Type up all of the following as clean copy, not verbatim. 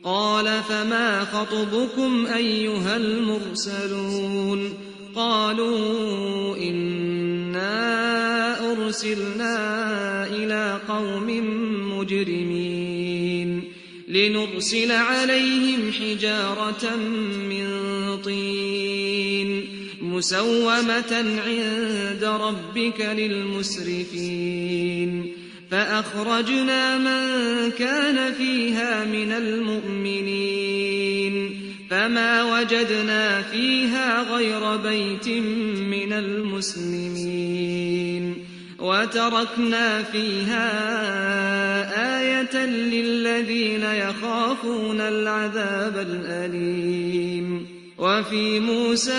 قال فما خطبكم أيها المرسلون قالوا إنا أرسلنا إلى قوم مجرمين لنرسل عليهم حجارة من طين مسومة عند ربك للمسرفين فأخرجنا من كان فيها من المؤمنين فما وجدنا فيها غير بيت من المسلمين وتركنا فيها آية للذين يخافون العذاب الأليم وفي موسى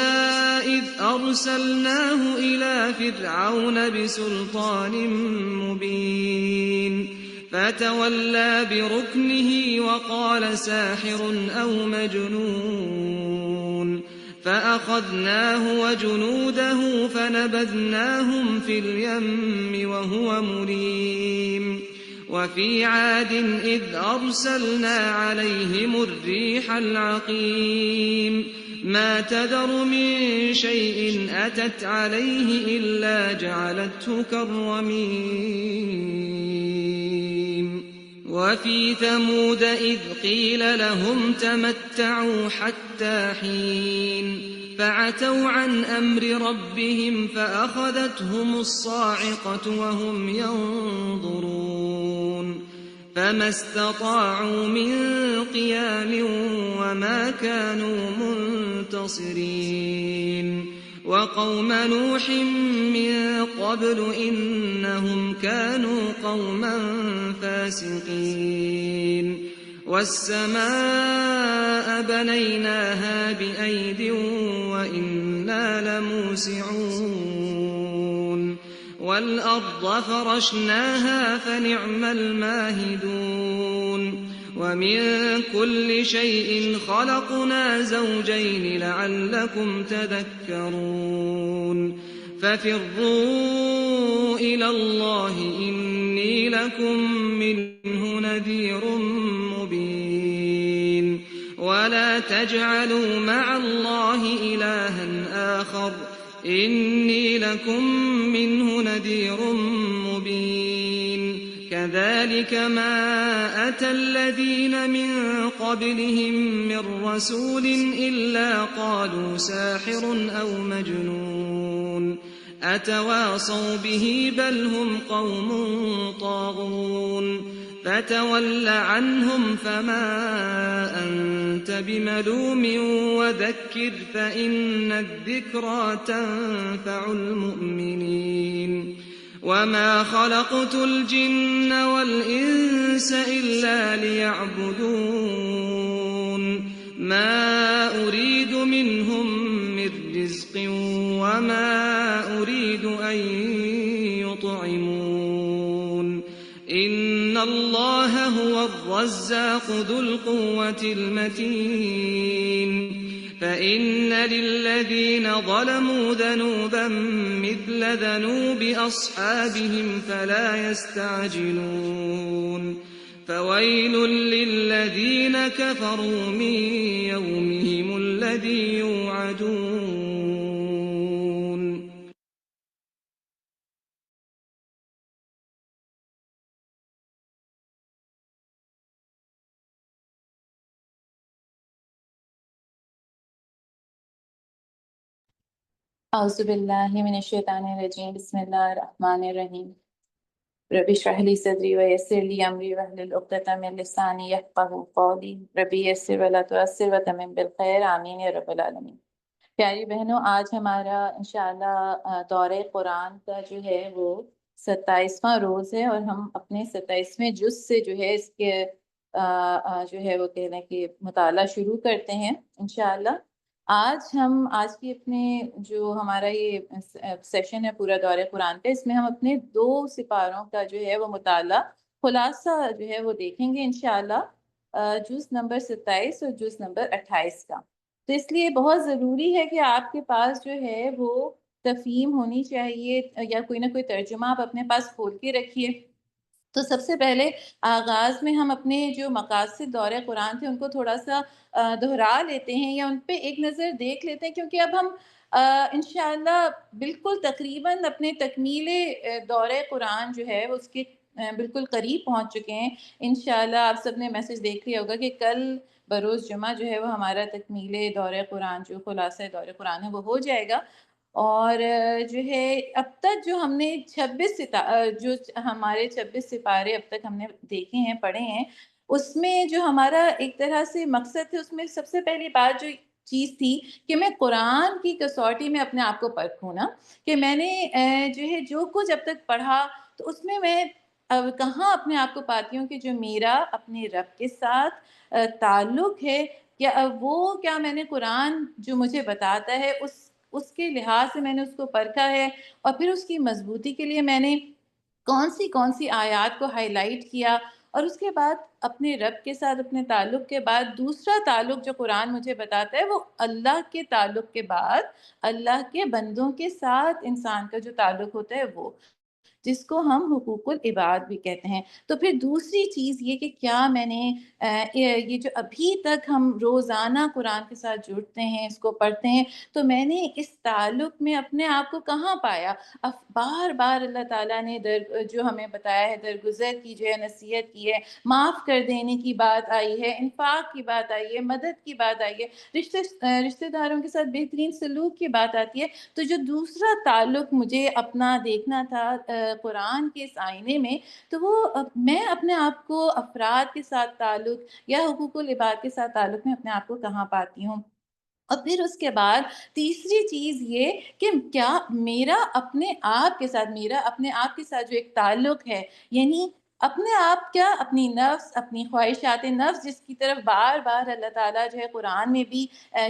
إذ أرسلناه إلى فرعون بسلطان مبين فتولى بركنه وقال ساحر أو مجنون فأخذناه وجنوده فنبذناهم في اليم وهو مليم وفي عاد إذ أرسلنا عليهم الريح العقيم ما تذر من شيء أتت عليه إلا جعلته كالرميم وفي ثمود إذ قيل لهم تمتعوا حتى حين فعتوا عن أمر ربهم فأخذتهم الصاعقة وهم ينظرون فما استطاعوا من قيام وما كانوا منتصرين وقوم نوح من قبل إنهم كانوا قوما فاسقين والسماء بنيناها بأيد وإنا لموسعون والأرض فرشناها فنعم الماهدون ومن كل شيء خلقنا زوجين لعلكم تذكرون ففروا إلى الله إني لكم منه نذير مبين ولا تجعلوا مع الله إلها آخر إني لكم منه نذير مبين كذلك ما أتى الذين من قبلهم من رسول إلا قالوا ساحر أو مجنون أتواصوا به بل هم قوم طاغون فتول عنهم فما أنت بملوم وذكر فإن الذكرى تنفع المؤمنين وما خلقت الجن والإنس إلا ليعبدون ما أريد منهم من رزق وما أريد أن يطعمون إن الله هو الرزاق ذو القوة المتين فإن للذين ظلموا ذنوبا مثل ذنوب أصحابهم فلا يستعجلون فويل للذين كفروا من يومهم الذي يوعدون. اعوذ باللہ من الشیطان الرجیم بسم اللہ الرحمن الرحیم رب اشرح لی صدری ویسر لی امری واحلل عقدۃ من لسانی یفقہوا قولی رب یسر ولا تعسر وتمم بالخیر آمین یا رب العالمین۔ پیاری بہنوں، آج ہمارا انشاءاللہ دورہ قرآن کا جو ہے وہ 27واں روز ہے اور ہم اپنے 27ویں جز سے جو ہے اس کے جو ہے وہ کہہ لیں کہ مطالعہ شروع کرتے ہیں انشاءاللہ۔ آج کی اپنے جو ہمارا یہ سیشن ہے پورا دورہ قرآن کا، اس میں ہم اپنے 2 سپاروں کا جو ہے وہ مطالعہ خلاصہ جو ہے وہ دیکھیں گے انشاءاللہ، جز نمبر 27 اور جز نمبر 28 کا۔ تو اس لیے بہت ضروری ہے کہ آپ کے پاس جو ہے وہ تفہیم ہونی چاہیے یا کوئی نہ کوئی ترجمہ آپ اپنے پاس کھول کے رکھیے تو سب سے پہلے آغاز میں ہم اپنے جو مقاصد دورہ قرآن تھے ان کو تھوڑا سا دہرا لیتے ہیں یا ان پہ ایک نظر دیکھ لیتے ہیں، کیونکہ اب ہم انشاءاللہ بالکل تقریباً اپنے تکمیل دورہ قرآن جو ہے اس کے بالکل قریب پہنچ چکے ہیں۔ انشاءاللہ آپ سب نے میسج دیکھ لیا ہوگا کہ کل بروز جمعہ جو ہے وہ ہمارا تکمیل دورہ قرآن جو خلاصہ دورہ قرآن ہے وہ ہو جائے گا۔ اور جو ہے اب تک جو ہم نے 26 جو ہمارے 26 سپارے اب تک ہم نے دیکھے ہیں، پڑھے ہیں، اس میں جو ہمارا ایک طرح سے مقصد ہے، اس میں سب سے پہلی بات جو چیز تھی کہ میں قرآن کی کسوٹی میں اپنے آپ کو پرکھوں نا، کہ میں نے جو ہے جو کچھ اب تک پڑھا تو اس میں اب کہاں اپنے آپ کو پاتی ہوں کہ جو میرا اپنے رب کے ساتھ تعلق ہے، کیا میں نے قرآن جو مجھے بتاتا ہے اس کے لحاظ سے میں نے اس کو پرکھا ہے، اور پھر اس کی مضبوطی کے لیے میں نے کون سی آیات کو ہائی لائٹ کیا، اور اس کے بعد اپنے رب کے ساتھ اپنے تعلق کے بعد دوسرا تعلق جو قرآن مجھے بتاتا ہے وہ اللہ کے تعلق کے بعد اللہ کے بندوں کے ساتھ انسان کا جو تعلق ہوتا ہے وہ، جس کو ہم حقوق العباد بھی کہتے ہیں۔ تو پھر دوسری چیز یہ کہ کیا میں نے یہ جو ابھی تک ہم روزانہ قرآن کے ساتھ جڑتے ہیں، اس کو پڑھتے ہیں، تو میں نے اس تعلق میں اپنے آپ کو کہاں پایا؟ بار بار اللہ تعالیٰ نے جو ہمیں بتایا ہے، درگزر کی جو ہے نصیحت کی ہے، معاف کر دینے کی بات آئی ہے، انفاق کی بات آئی ہے، مدد کی بات آئی ہے، رشتہ داروں کے ساتھ بہترین سلوک کی بات آتی ہے۔ تو جو دوسرا تعلق مجھے اپنا دیکھنا تھا قرآن کے اس آئینے میں، تو وہ میں اپنے آپ کو افراد کے ساتھ تعلق یا حقوق العباد کے ساتھ تعلق میں اپنے آپ کو کہاں پاتی ہوں۔ اور پھر اس کے بعد تیسری چیز یہ کہ کیا میرا اپنے آپ کے ساتھ جو ایک تعلق ہے، یعنی اپنے آپ، کیا اپنی نفس، اپنی خواہشات نفس جس کی طرف بار بار اللہ تعالیٰ جو ہے قرآن میں بھی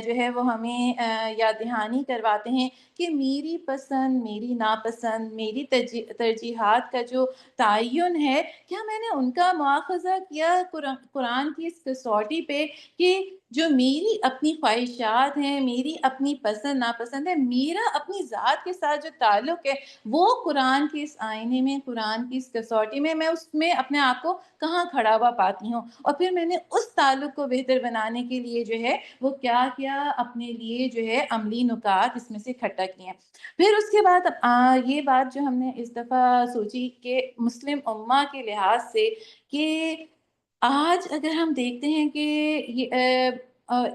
جو ہے وہ ہمیں یاد دہانی کرواتے ہیں کہ میری پسند، میری ناپسند، میری ترجیحات کا جو تعین ہے، کیا میں نے ان کا مواخذہ کیا قرآن کی اس کسوٹی پہ کہ جو میری اپنی خواہشات ہیں، میری اپنی پسند ناپسند ہے، میرا اپنی ذات کے ساتھ جو تعلق ہے وہ قرآن کی اس آئینے میں، قرآن کی اس کسوٹی میں اس میں اپنے آپ کو کہاں کھڑا ہوا پاتی ہوں، اور پھر میں نے اس تعلق کو بہتر بنانے کے لیے جو ہے وہ کیا اپنے لیے جو ہے عملی نکات اس میں سے اکٹھا کیے ہیں۔ پھر اس کے بعد یہ بات جو ہم نے اس دفعہ سوچی کہ مسلم امہ کے لحاظ سے کہ آج اگر ہم دیکھتے ہیں کہ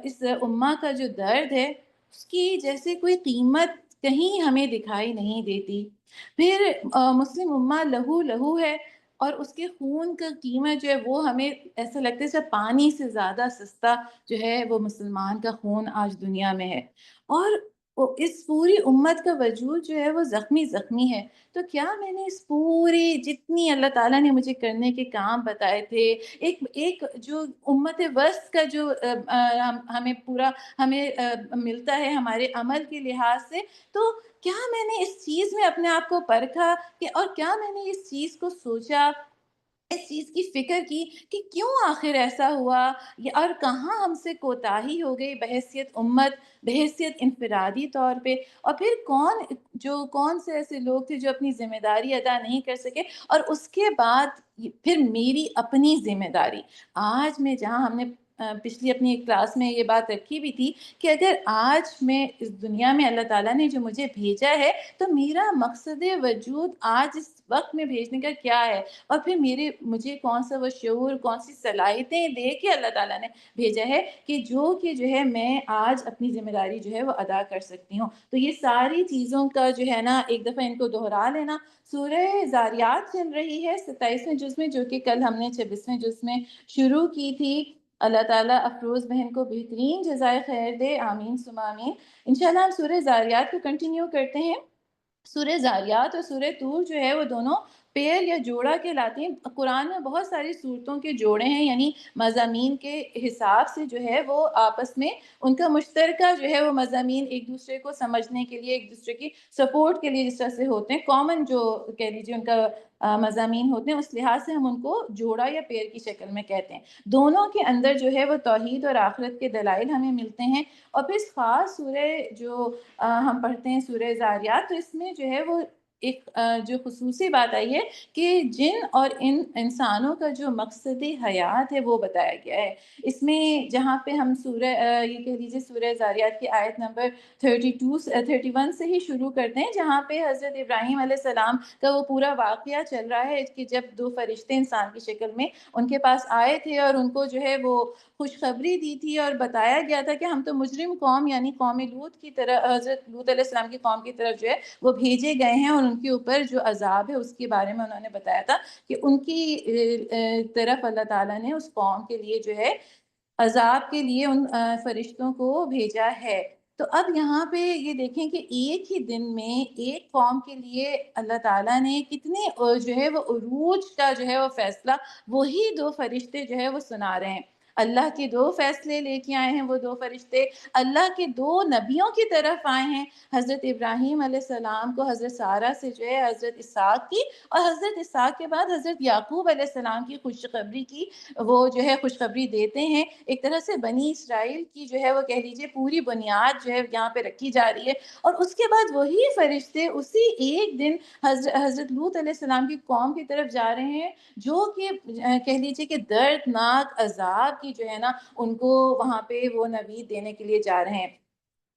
اس امہ کا جو درد ہے اس کی جیسے کوئی قیمت کہیں ہمیں دکھائی نہیں دیتی۔ پھر مسلم امہ لہو لہو ہے، اور اس کے خون کا قیمت جو ہے وہ ہمیں ایسا لگتا ہے جیسے پانی سے زیادہ سستا جو ہے وہ مسلمان کا خون آج دنیا میں ہے، اور اس پوری امت کا وجود جو ہے وہ زخمی زخمی ہے۔ تو کیا میں نے اس پوری جتنی اللہ تعالیٰ نے مجھے کرنے کے کام بتائے تھے، ایک جو امت وسط کا جو ہمیں ملتا ہے ہمارے عمل کے لحاظ سے، تو کیا میں نے اس چیز میں اپنے آپ کو پرکھا اور کیا میں نے اس چیز کو سوچا، اس چیز کی فکر کی کہ کیوں آخر ایسا ہوا، اور کہاں ہم سے کوتاہی ہو گئی بحیثیت امت، بحیثیت انفرادی طور پہ، اور پھر کون سے ایسے لوگ تھے جو اپنی ذمہ داری ادا نہیں کر سکے، اور اس کے بعد پھر میری اپنی ذمہ داری۔ آج میں جہاں ہم نے پچھلی اپنی ایک کلاس میں یہ بات رکھی بھی تھی کہ اگر آج میں اس دنیا میں اللہ تعالیٰ نے جو مجھے بھیجا ہے تو میرا مقصد وجود آج اس وقت میں بھیجنے کا کیا ہے، اور پھر مجھے کون سا وہ شعور، کون سی صلاحیتیں دے کے اللہ تعالیٰ نے بھیجا ہے کہ جو ہے میں آج اپنی ذمہ داری جو ہے وہ ادا کر سکتی ہوں۔ تو یہ ساری چیزوں کا جو ہے نا ایک دفعہ ان کو دہرا لینا۔ سورہ زاریات چل رہی ہے 27ویں جز میں، جو کہ کل ہم نے 26ویں جز میں شروع کی تھی۔ اللہ تعالیٰ افروز بہن کو بہترین جزائے خیر دے، آمین ثم آمین۔ انشاءاللہ ہم سورہ زاریات کو کنٹینیو کرتے ہیں۔ سورہ زاریات اور سورہ طور جو ہے وہ دونوں پیر یا جوڑا کہلاتی ہیں۔ قرآن میں بہت ساری صورتوں کے جوڑے ہیں، یعنی مضامین کے حساب سے جو ہے وہ آپس میں ان کا مشترکہ جو ہے وہ مضامین ایک دوسرے کو سمجھنے کے لیے، ایک دوسرے کی سپورٹ کے لیے جس طرح سے ہوتے ہیں، کامن جو کہہ لیجیے ان کا مضامین ہوتے ہیں، اس لحاظ سے ہم ان کو جوڑا یا پیر کی شکل میں کہتے ہیں۔ دونوں کے اندر جو ہے وہ توحید اور آخرت کے دلائل ہمیں ملتے ہیں۔ اور پھر خاص سورہ جو ہم پڑھتے ہیں سورہ زاریات، تو اس میں جو ہے وہ ایک جو خصوصی بات آئی ہے کہ جن اور ان انسانوں کا جو مقصد حیات ہے وہ بتایا گیا ہے اس میں، جہاں پہ ہم سورہ یہ کہہ لیجیے سورہ زاریات کی آیت نمبر 31 سے ہی شروع کرتے ہیں، جہاں پہ حضرت ابراہیم علیہ السلام کا وہ پورا واقعہ چل رہا ہے کہ جب دو فرشتے انسان کی شکل میں ان کے پاس آئے تھے اور ان کو جو ہے وہ خوشخبری دی تھی اور بتایا گیا تھا کہ ہم تو مجرم قوم یعنی قوم لوط کی طرح، حضرت لوط علیہ السلام کی قوم کی طرف جو ہے وہ بھیجے گئے ہیں، اور ان کے اوپر جو عذاب ہے اس کے بارے میں انہوں نے بتایا تھا کہ ان کی طرف اللہ تعالیٰ نے اس قوم کے لیے جو ہے عذاب کے لیے ان فرشتوں کو بھیجا ہے۔ تو اب یہاں پہ یہ دیکھیں کہ ایک ہی دن میں ایک قوم کے لیے اللہ تعالیٰ نے کتنے جو ہے وہ عروج کا جو ہے وہ فیصلہ وہی دو فرشتے جو ہے وہ سنا رہے ہیں۔ اللہ کے دو فیصلے لے کے آئے ہیں وہ دو فرشتے، اللہ کے دو نبیوں کی طرف آئے ہیں، حضرت ابراہیم علیہ السلام کو حضرت سارہ سے جو ہے حضرت اسحاق کی، اور حضرت اسحاق کے بعد حضرت یعقوب علیہ السلام کی خوشخبری کی وہ جو ہے خوشخبری دیتے ہیں۔ ایک طرح سے بنی اسرائیل کی جو ہے وہ کہہ لیجیے پوری بنیاد جو ہے یہاں پہ رکھی جا رہی ہے، اور اس کے بعد وہی فرشتے اسی ایک دن حضرت لوط علیہ السلام کی قوم کی طرف جا رہے ہیں، جو کہ کہہ لیجیے کہ دردناک عذاب کی جو ہے نا ان کو وہاں پہ وہ نوید دینے کے لیے جا رہے ہیں۔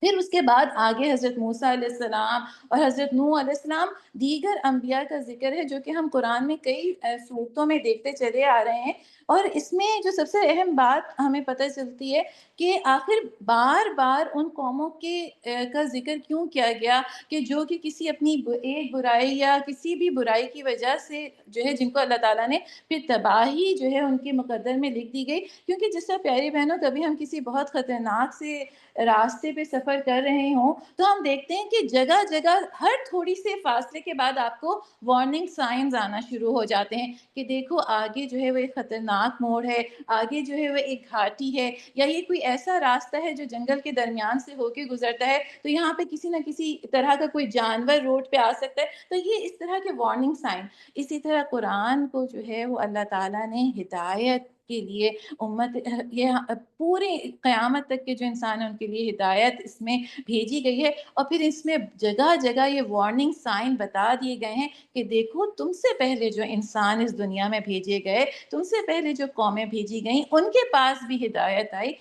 پھر اس کے بعد آگے حضرت موسیٰ علیہ السلام اور حضرت نوح علیہ السلام، دیگر انبیاء کا ذکر ہے جو کہ ہم قرآن میں کئی صورتوں میں دیکھتے چلے آ رہے ہیں، اور اس میں جو سب سے اہم بات ہمیں پتہ چلتی ہے کہ آخر بار بار ان قوموں کے کا ذکر کیوں کیا گیا کہ جو کہ کسی اپنی ایک برائی یا کسی بھی برائی کی وجہ سے جو ہے جن کو اللہ تعالیٰ نے پھر تباہی جو ہے ان کے مقدر میں لکھ دی گئی، کیونکہ جس طرح پیاری بہنوں کبھی ہم کسی بہت خطرناک سے راستے پہ سفر کر رہے ہوں تو ہم دیکھتے ہیں کہ جگہ جگہ ہر تھوڑی سے فاصلے کے بعد آپ کو وارننگ سائنز آنا شروع ہو جاتے ہیں کہ دیکھو آگے جو ہے وہ ایک خطرناک موڑ ہے، آگے جو ہے وہ ایک گھاٹی ہے، یا یہ کوئی ایسا راستہ ہے جو جنگل کے درمیان سے ہو کے گزرتا ہے، تو یہاں پہ کسی نہ کسی طرح کا کوئی جانور روڈ پہ آ سکتا ہے، تو یہ اس طرح کے وارننگ سائن۔ اسی طرح قرآن کو جو ہے وہ اللہ تعالیٰ نے ہدایت کے لیے امت، یہ پورے قیامت تک کے جو انسان ہیں ان کے لیے ہدایت اس میں بھیجی گئی ہے، اور پھر اس میں جگہ جگہ یہ وارننگ سائن بتا دیے گئے ہیں کہ دیکھو تم سے پہلے جو انسان اس دنیا میں بھیجے گئے، تم سے پہلے جو قومیں بھیجی گئیں ان کے پاس بھی ہدایت آئی،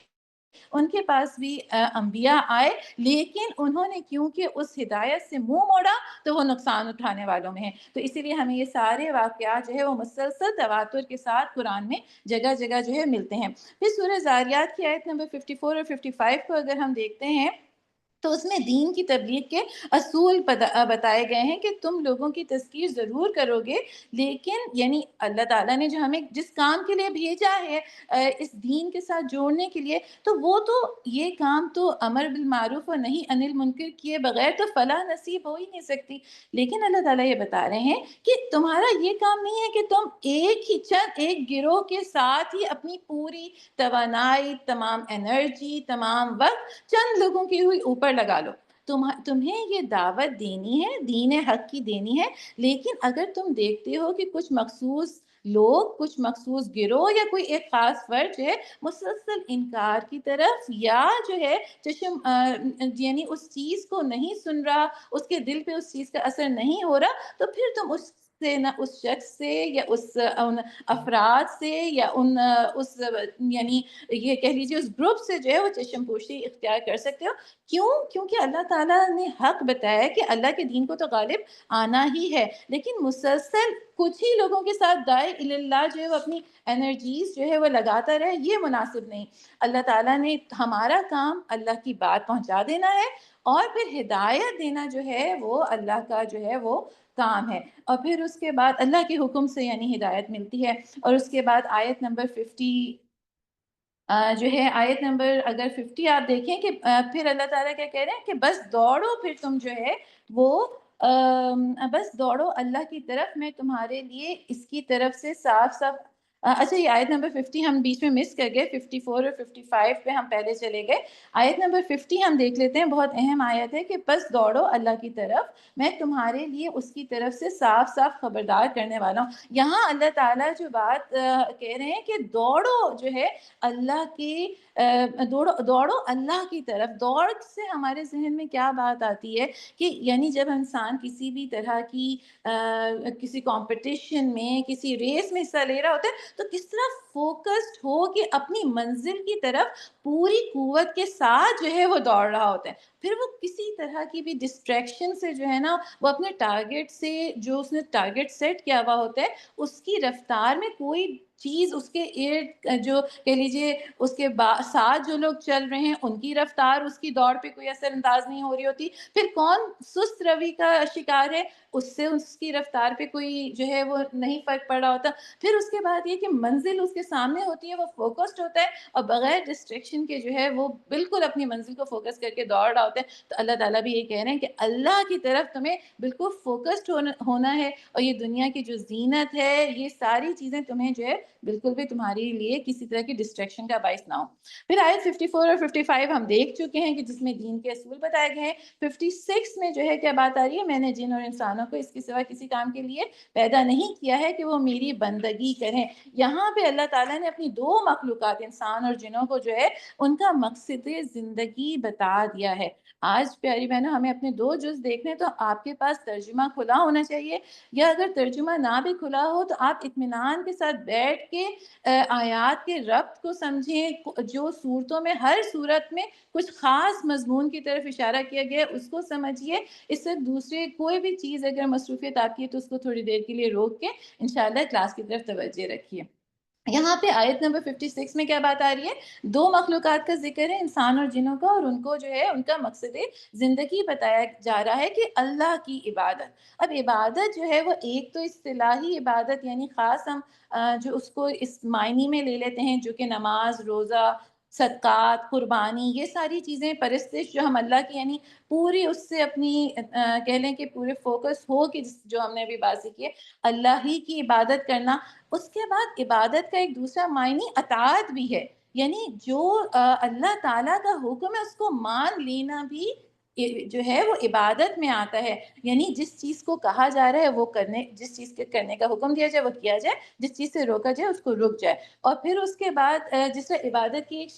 ان کے پاس بھی انبیاء آئے، لیکن انہوں نے کیونکہ اس ہدایت سے منہ موڑا تو وہ نقصان اٹھانے والوں میں ہیں۔ تو اسی لیے ہمیں یہ سارے واقعات جو ہے وہ مسلسل تواتر کے ساتھ قرآن میں جگہ جگہ جو ہے ملتے ہیں۔ پھر سورہ زاریات کی آیت نمبر 54 اور 55 کو اگر ہم دیکھتے ہیں تو اس میں دین کی تبلیغ کے اصول بتائے گئے ہیں کہ تم لوگوں کی تذکیر ضرور کرو گے، لیکن یعنی اللہ تعالیٰ نے جو ہمیں جس کام کے لیے بھیجا ہے اس دین کے ساتھ جوڑنے کے لیے، تو وہ تو یہ کام تو امر بالمعروف اور نہی عن المنکر کیے بغیر تو فلاح نصیب ہو ہی نہیں سکتی، لیکن اللہ تعالیٰ یہ بتا رہے ہیں کہ تمہارا یہ کام نہیں ہے کہ تم ایک گروہ کے ساتھ ہی اپنی پوری توانائی، تمام انرجی، تمام وقت چند لوگوں کی ہوئی اوپر لگا لو۔ تمہیں یہ دعوت دینی ہے، دین حق کی دینی ہے، لیکن اگر تم دیکھتے ہو کہ کچھ مخصوص لوگ، کچھ مخصوص گروہ یا کوئی ایک خاص فرد جو ہے مسلسل انکار کی طرف یا جو ہے چشم یعنی اس چیز کو نہیں سن رہا، اس کے دل پہ اس چیز کا اثر نہیں ہو رہا، تو پھر تم اس سے نہ اس شخص سے یا ان افراد سے یا اس یعنی یہ کہہ لیجیے اس گروپ سے جو ہے وہ چشم پوشی اختیار کر سکتے ہو۔ کیوں؟ کیونکہ اللہ تعالیٰ نے حق بتایا کہ اللہ کے دین کو تو غالب آنا ہی ہے، لیکن مسلسل کچھ ہی لوگوں کے ساتھ داعی اللہ جو ہے وہ اپنی انرجیز جو ہے وہ لگاتا رہے، یہ مناسب نہیں۔ اللہ تعالیٰ نے ہمارا کام اللہ کی بات پہنچا دینا ہے، اور پھر ہدایت دینا جو ہے وہ اللہ کا جو ہے وہ کام ہے، اور پھر اس کے بعد اللہ کے حکم سے یعنی ہدایت ملتی ہے۔ اور اس کے بعد آیت نمبر 50 جو ہے آیت نمبر اگر 50 آپ دیکھیں کہ پھر اللہ تعالیٰ کیا کہہ رہے ہیں کہ بس دوڑو، پھر تم جو ہے وہ بس دوڑو اللہ کی طرف، میں تمہارے لیے اس کی طرف سے صاف صاف اچھا یہ آیت نمبر 50 ہم بیچ میں مس کر گئے، 54 اور 55 پہ ہم پہلے چلے گئے. آیت نمبر 50 ہم دیکھ لیتے ہیں، بہت اہم آیت ہے کہ بس دوڑو اللہ کی طرف، میں تمہارے لیے اس کی طرف سے صاف صاف خبردار کرنے والا ہوں. یہاں اللہ تعالیٰ جو بات کہہ رہے ہیں کہ دوڑو جو ہے اللہ کی دوڑو اللہ کی طرف. دوڑ سے ہمارے ذہن میں کیا بات آتی ہے کہ یعنی جب انسان کسی بھی طرح کی کسی کمپٹیشن میں، کسی ریس میں حصہ لے رہا ہوتا ہے تو کس طرح فوکسڈ ہو کہ اپنی منزل کی طرف پوری قوت کے ساتھ جو ہے وہ دوڑ رہا ہوتا ہے. پھر وہ کسی طرح کی بھی ڈسٹریکشن سے جو ہے نا، وہ اپنے ٹارگیٹ سے، جو اس نے ٹارگیٹ سیٹ کیا ہوا ہوتا ہے اس کی رفتار میں کوئی چیز اس کے ارد، جو کہہ لیجیے اس کے ساتھ جو لوگ چل رہے ہیں ان کی رفتار اس کی دوڑ پہ کوئی اثر انداز نہیں ہو رہی ہوتی. پھر کون سست روی کا شکار ہے، اس سے اس کی رفتار پہ کوئی جو ہے وہ نہیں فرق پڑ رہا ہوتا. پھر اس کے بعد یہ کہ منزل اس کے سامنے ہوتی ہے، وہ فوکسڈ ہوتا ہے اور بغیر ڈسٹریکشن کے جو ہے وہ بالکل اپنی منزل کو فوکس کر کے دوڑ رہا ہوتا ہے. تو اللہ تعالیٰ بھی یہ کہہ رہے ہیں کہ اللہ کی طرف تمہیں بالکل فوکسڈ ہونا ہے، اور یہ دنیا کی جو زینت ہے، یہ ساری چیزیں تمہیں جو ہے بالکل بھی تمہارے لیے کسی طرح کی ڈسٹریکشن کا باعث نہ ہو. پھر آیت 54 اور 55 ہم دیکھ چکے ہیں کہ جس میں دین کے اصول بتائے گئے ہیں. 56 میں جو ہے کیا بات آ رہی ہے، میں نے جن اور انسانوں کو اس کے سوا کسی کام کے لیے پیدا نہیں کیا ہے کہ وہ میری بندگی کریں. یہاں پہ اللہ تعالیٰ نے اپنی دو مخلوقات انسان اور جنوں کو جو ہے ان کا مقصد زندگی بتا دیا ہے. آج پیاری بہنوں ہمیں اپنے دو جز دیکھنے تو آپ کے پاس ترجمہ کھلا ہونا چاہیے، یا اگر ترجمہ نہ بھی کھلا ہو تو آپ اطمینان کے ساتھ بیٹھ کے آیات کے ربط کو سمجھیں، جو صورتوں میں ہر صورت میں کچھ خاص مضمون کی طرف اشارہ کیا گیا ہے اس کو سمجھیے. اس سے دوسرے کوئی بھی چیز اگر مصروفیت آتی ہے تو اس کو تھوڑی دیر کے لیے روک کے انشاءاللہ کلاس کی طرف توجہ رکھیے. یہاں پہ آیت نمبر 56 میں کیا بات آ رہی ہے، دو مخلوقات کا ذکر ہے، انسان اور جنوں کا، اور ان کو جو ہے ان کا مقصد زندگی بتایا جا رہا ہے کہ اللہ کی عبادت. اب عبادت جو ہے وہ ایک تو اصطلاحی عبادت یعنی خاص ہم جو اس کو اس معنی میں لے لیتے ہیں جو کہ نماز، روزہ، صدقات، قربانی، یہ ساری چیزیں پرستش جو ہم اللہ کی یعنی پوری اس سے اپنی کہہ لیں کہ پورے فوکس ہو کہ جو ہم نے ابھی بات سیکھی ہے اللہ ہی کی عبادت کرنا. اس کے بعد عبادت کا ایک دوسرا معنی اطاعت بھی ہے، یعنی جو اللہ تعالیٰ کا حکم ہے اس کو مان لینا بھی جو ہے وہ عبادت میں آتا ہے. یعنی جس چیز کو کہا جا رہا ہے وہ کرنے، جس چیز کے کرنے کا حکم دیا جائے وہ کیا جائے، جس چیز سے روکا جائے اس کو رک جائے. اور پھر اس کے بعد جس طرح عبادت کی ایک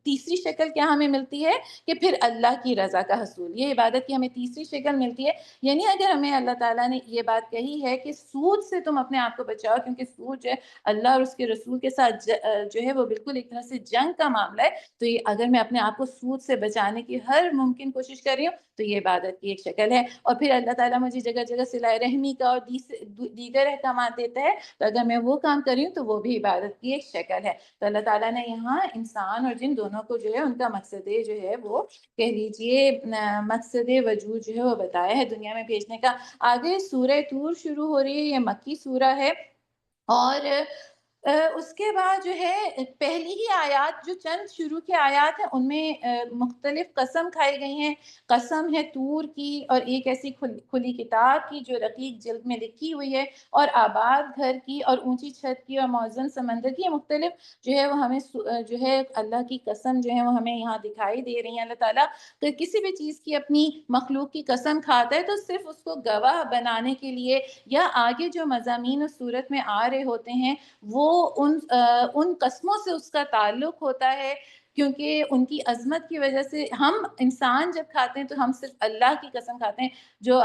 تیسری شکل کیا ہمیں ملتی ہے کہ پھر اللہ کی رضا کا حصول، یہ عبادت کی ہمیں تیسری شکل ملتی ہے. یعنی اگر ہمیں اللہ تعالیٰ نے یہ بات کہی ہے کہ سود سے تم اپنے آپ کو بچاؤ، کیونکہ سود جو ہے اللہ اور اس کے رسول کے ساتھ جو ہے وہ بالکل ایک طرح سے جنگ کا معاملہ ہے، تو یہ اگر میں اپنے آپ کو سود سے بچانے کی ہر ممکن کوشش کر رہی ہوں تو یہ عبادت کی ایک شکل ہے. اور پھر اللہ تعالیٰ مجھے جگہ جگہ صلہ رحمی کا اور دیگر احکامات دیتا ہے، تو اگر میں وہ کام کر رہی ہوں تو وہ بھی عبادت کی ایک شکل ہے. تو اللہ تعالیٰ نے یہاں انسان اور جن دونوں کو جو ہے ان کا مقصد جو ہے وہ کہہ لیجیے مقصد وجود جو ہے وہ بتایا ہے دنیا میں بھیجنے کا. آگے سورہ طور شروع ہو رہی ہے، یہ مکی سورہ ہے، اور اس کے بعد جو ہے پہلی ہی آیات جو چند شروع کی آیات ہیں ان میں مختلف قسم کھائی گئی ہیں. قسم ہے طور کی اور ایک ایسی کھلی کتاب کی جو رقیق جلد میں لکھی ہوئی ہے، اور آباد گھر کی اور اونچی چھت کی اور موزن سمندر کی، مختلف جو ہے وہ ہمیں جو ہے اللہ کی قسم جو ہے وہ ہمیں یہاں دکھائی دے رہی ہیں. اللہ تعالیٰ تو کسی بھی چیز کی اپنی مخلوق کی قسم کھاتا ہے تو صرف اس کو گواہ بنانے کے لیے، یا آگے جو مضامین اس صورت میں آ رہے ہوتے ہیں وہ ان قسموں سے اس کا تعلق ہوتا ہے، کیونکہ ان کی عظمت کی وجہ سے. ہم انسان جب کھاتے ہیں تو ہم صرف اللہ کی قسم کھاتے ہیں، جو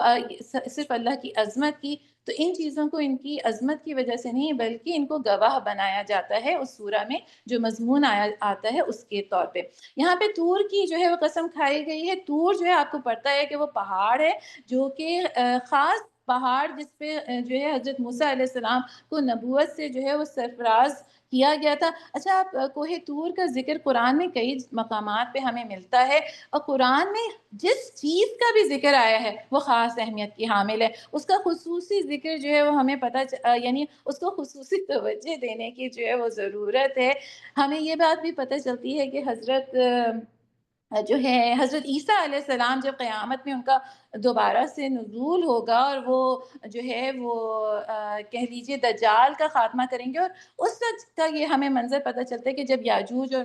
صرف اللہ کی عظمت کی. تو ان چیزوں کو ان کی عظمت کی وجہ سے نہیں بلکہ ان کو گواہ بنایا جاتا ہے اس سورہ میں جو مضمون آتا ہے اس کے طور پہ. یہاں پہ طور کی جو ہے وہ قسم کھائی گئی ہے. طور جو ہے آپ کو پتہ ہے کہ وہ پہاڑ ہے جو کہ خاص پہاڑ جس پہ جو ہے حضرت موسیٰ علیہ السلام کو نبوت سے جو ہے وہ سرفراز کیا گیا تھا. اچھا آپ کوہ طور کا ذکر قرآن میں کئی مقامات پہ ہمیں ملتا ہے، اور قرآن میں جس چیز کا بھی ذکر آیا ہے وہ خاص اہمیت کی حامل ہے. اس کا خصوصی ذکر جو ہے وہ ہمیں یعنی اس کو خصوصی توجہ دینے کی جو ہے وہ ضرورت ہے. ہمیں یہ بات بھی پتہ چلتی ہے کہ حضرت جو ہے حضرت عیسیٰ علیہ السلام جب قیامت میں ان کا دوبارہ سے نزول ہوگا اور وہ جو ہے وہ کہہ لیجیے دجال کا خاتمہ کریں گے، اور اس وقت کا یہ ہمیں منظر پتہ چلتا ہے کہ جب یاجوج اور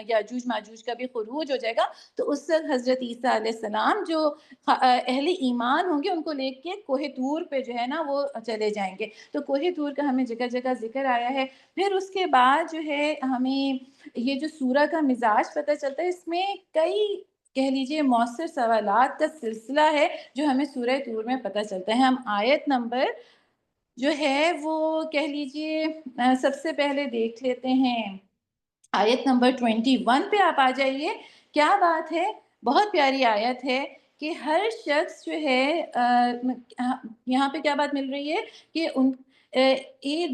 یاجوج ماجوج کا بھی خروج ہو جائے گا، تو اس وقت حضرت عیسیٰ علیہ السلام جو اہل ایمان ہوں گے ان کو لے کے کوہ طور پہ جو ہے نا وہ چلے جائیں گے۔ تو کوہ طور کا ہمیں جگہ جگہ ذکر آیا ہے۔ پھر اس کے بعد جو ہے ہمیں یہ جو سورہ کا مزاج پتہ چلتا ہے، اس میں کئی کہہ لیجیے مؤثر سوالات کا سلسلہ ہے جو ہمیں سورہ طور میں پتہ چلتا ہے۔ ہم آیت نمبر جو ہے وہ کہہ لیجیے سب سے پہلے دیکھ لیتے ہیں، آیت نمبر 21 پہ آپ آ جائیے۔ کیا بات ہے، بہت پیاری آیت ہے کہ ہر شخص جو ہے یہاں پہ کیا بات مل رہی ہے کہ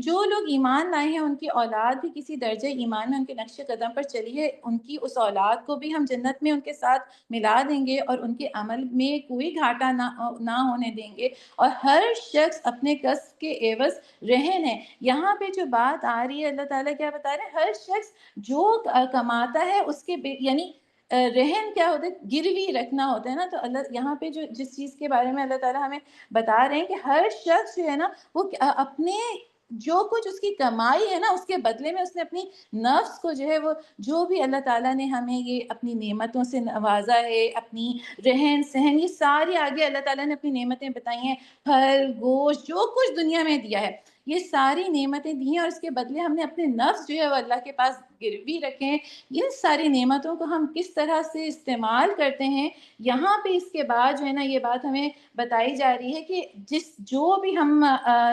جو لوگ ایمان لائے ہیں ان کی اولاد بھی کسی درجہ ایمان میں ان کے نقش قدم پر چلی ہے، ان کی اس اولاد کو بھی ہم جنت میں ان کے ساتھ ملا دیں گے اور ان کے عمل میں کوئی گھاٹا نہ ہونے دیں گے، اور ہر شخص اپنے کسب کے عوض رہن ہے۔ یہاں پہ جو بات آ رہی ہے اللہ تعالیٰ کیا بتا رہے ہیں، ہر شخص جو کماتا ہے اس کے یعنی رہن کیا ہوتا ہے، گروی رکھنا ہوتا ہے نا۔ تو اللہ یہاں پہ جو جس چیز کے بارے میں اللہ تعالیٰ ہمیں بتا رہے ہیں کہ ہر شخص جو ہے نا وہ اپنے جو کچھ اس کی کمائی ہے نا اس کے بدلے میں اس نے اپنی نفس کو جو ہے وہ جو بھی اللہ تعالیٰ نے ہمیں یہ اپنی نعمتوں سے نوازا ہے، اپنی رہن سہن، یہ ساری آگے اللہ تعالیٰ نے اپنی نعمتیں بتائی ہیں، پھل گوشت جو کچھ دنیا میں دیا ہے یہ ساری نعمتیں دی ہیں، اور اس کے بدلے ہم نے اپنے نفس جو ہے وہ اللہ کے پاس گروی رکھے ہیں۔ ان ساری نعمتوں کو ہم کس طرح سے استعمال کرتے ہیں، یہاں پہ اس کے بعد جو ہے نا یہ بات ہمیں بتائی جا رہی ہے کہ جو بھی ہم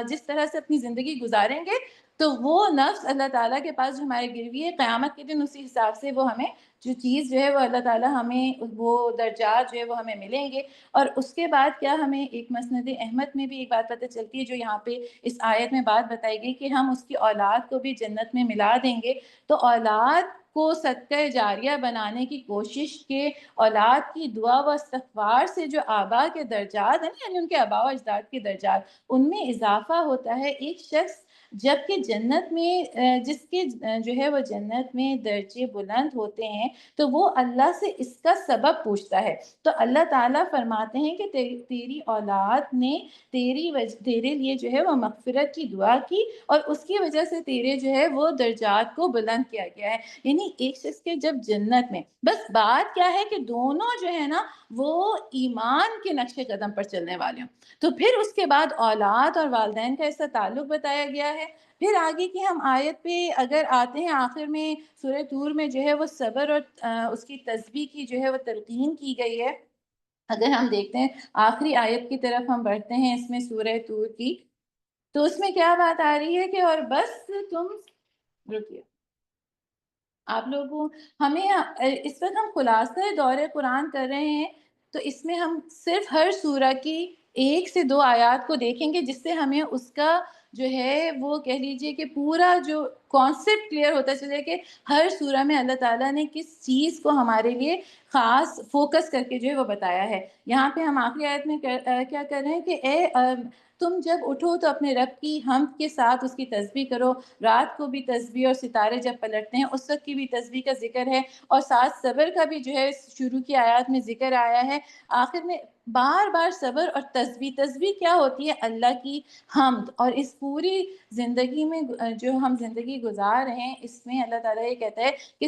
جس طرح سے اپنی زندگی گزاریں گے تو وہ نفس اللہ تعالیٰ کے پاس جو ہمارے گروی ہے قیامت کے دن اسی حساب سے وہ ہمیں جو چیز جو ہے وہ اللہ تعالیٰ ہمیں وہ درجات جو ہے وہ ہمیں ملیں گے۔ اور اس کے بعد کیا ہمیں ایک مسند احمد میں بھی ایک بات پتہ چلتی ہے جو یہاں پہ اس آیت میں بات بتائی گئی کہ ہم اس کی اولاد کو بھی جنت میں ملا دیں گے۔ تو اولاد کو صدقہ جاریہ بنانے کی کوشش کے اولاد کی دعا و استغفار سے جو آبا کے درجات ہیں یعنی ان کے آبا و اجداد کے درجات ان میں اضافہ ہوتا ہے۔ ایک شخص جبکہ جنت میں جس کے جو ہے وہ جنت میں درجے بلند ہوتے ہیں تو وہ اللہ سے اس کا سبب پوچھتا ہے۔ تو اللہ تعالیٰ فرماتے ہیں کہ تیری اولاد نے تیرے لیے جو ہے وہ مغفرت کی دعا کی اور اس کی وجہ سے تیرے جو ہے وہ درجات کو بلند کیا گیا ہے۔ یعنی ایک شخص کے جب جنت میں بس بات کیا ہے کہ دونوں جو ہے نا وہ ایمان کے نقش قدم پر چلنے والے ہوں، تو پھر اس کے بعد اولاد اور والدین کا ایسا تعلق بتایا گیا ہے۔ پھر آگے کی ہم آیت پہ اگر آتے ہیں، آخر میں سورہ طور میں جو ہے وہ صبر اور اس کی تسبیح کی جو ہے وہ تلقین کی گئی ہے۔ اگر ہم دیکھتے ہیں آخری آیت کی طرف ہم بڑھتے ہیں اس میں سورہ طور کی، تو اس میں کیا بات آ رہی ہے کہ اور بس تم رکیے آپ لوگوں ہمیں اس وقت ہم خلاصہ دور قرآن کر رہے ہیں، تو اس میں ہم صرف ہر سورہ کی 1 سے 2 آیات کو دیکھیں گے جس سے ہمیں اس کا جو ہے وہ کہہ لیجئے کہ پورا جو کانسیپٹ کلیئر ہوتا چلے کہ ہر سورہ میں اللہ تعالیٰ نے کس چیز کو ہمارے لیے خاص فوکس کر کے جو ہے وہ بتایا ہے۔ یہاں پہ ہم آخری آیت میں کیا کر رہے ہیں کہ تم جب اٹھو تو اپنے رب کی حمد کے ساتھ اس کی تسبیح کرو، رات کو بھی تسبیح اور ستارے جب پلٹتے ہیں اس وقت کی بھی تسبیح کا ذکر ہے، اور ساتھ صبر کا بھی جو ہے شروع کی آیات میں ذکر آیا ہے۔ آخر میں بار بار صبر اور تسبیح کیا ہوتی ہے؟ اللہ کی حمد۔ اور اس پوری زندگی میں جو ہم زندگی گزار رہے ہیں اس میں اللہ تعالیٰ یہ کہتا ہے کہ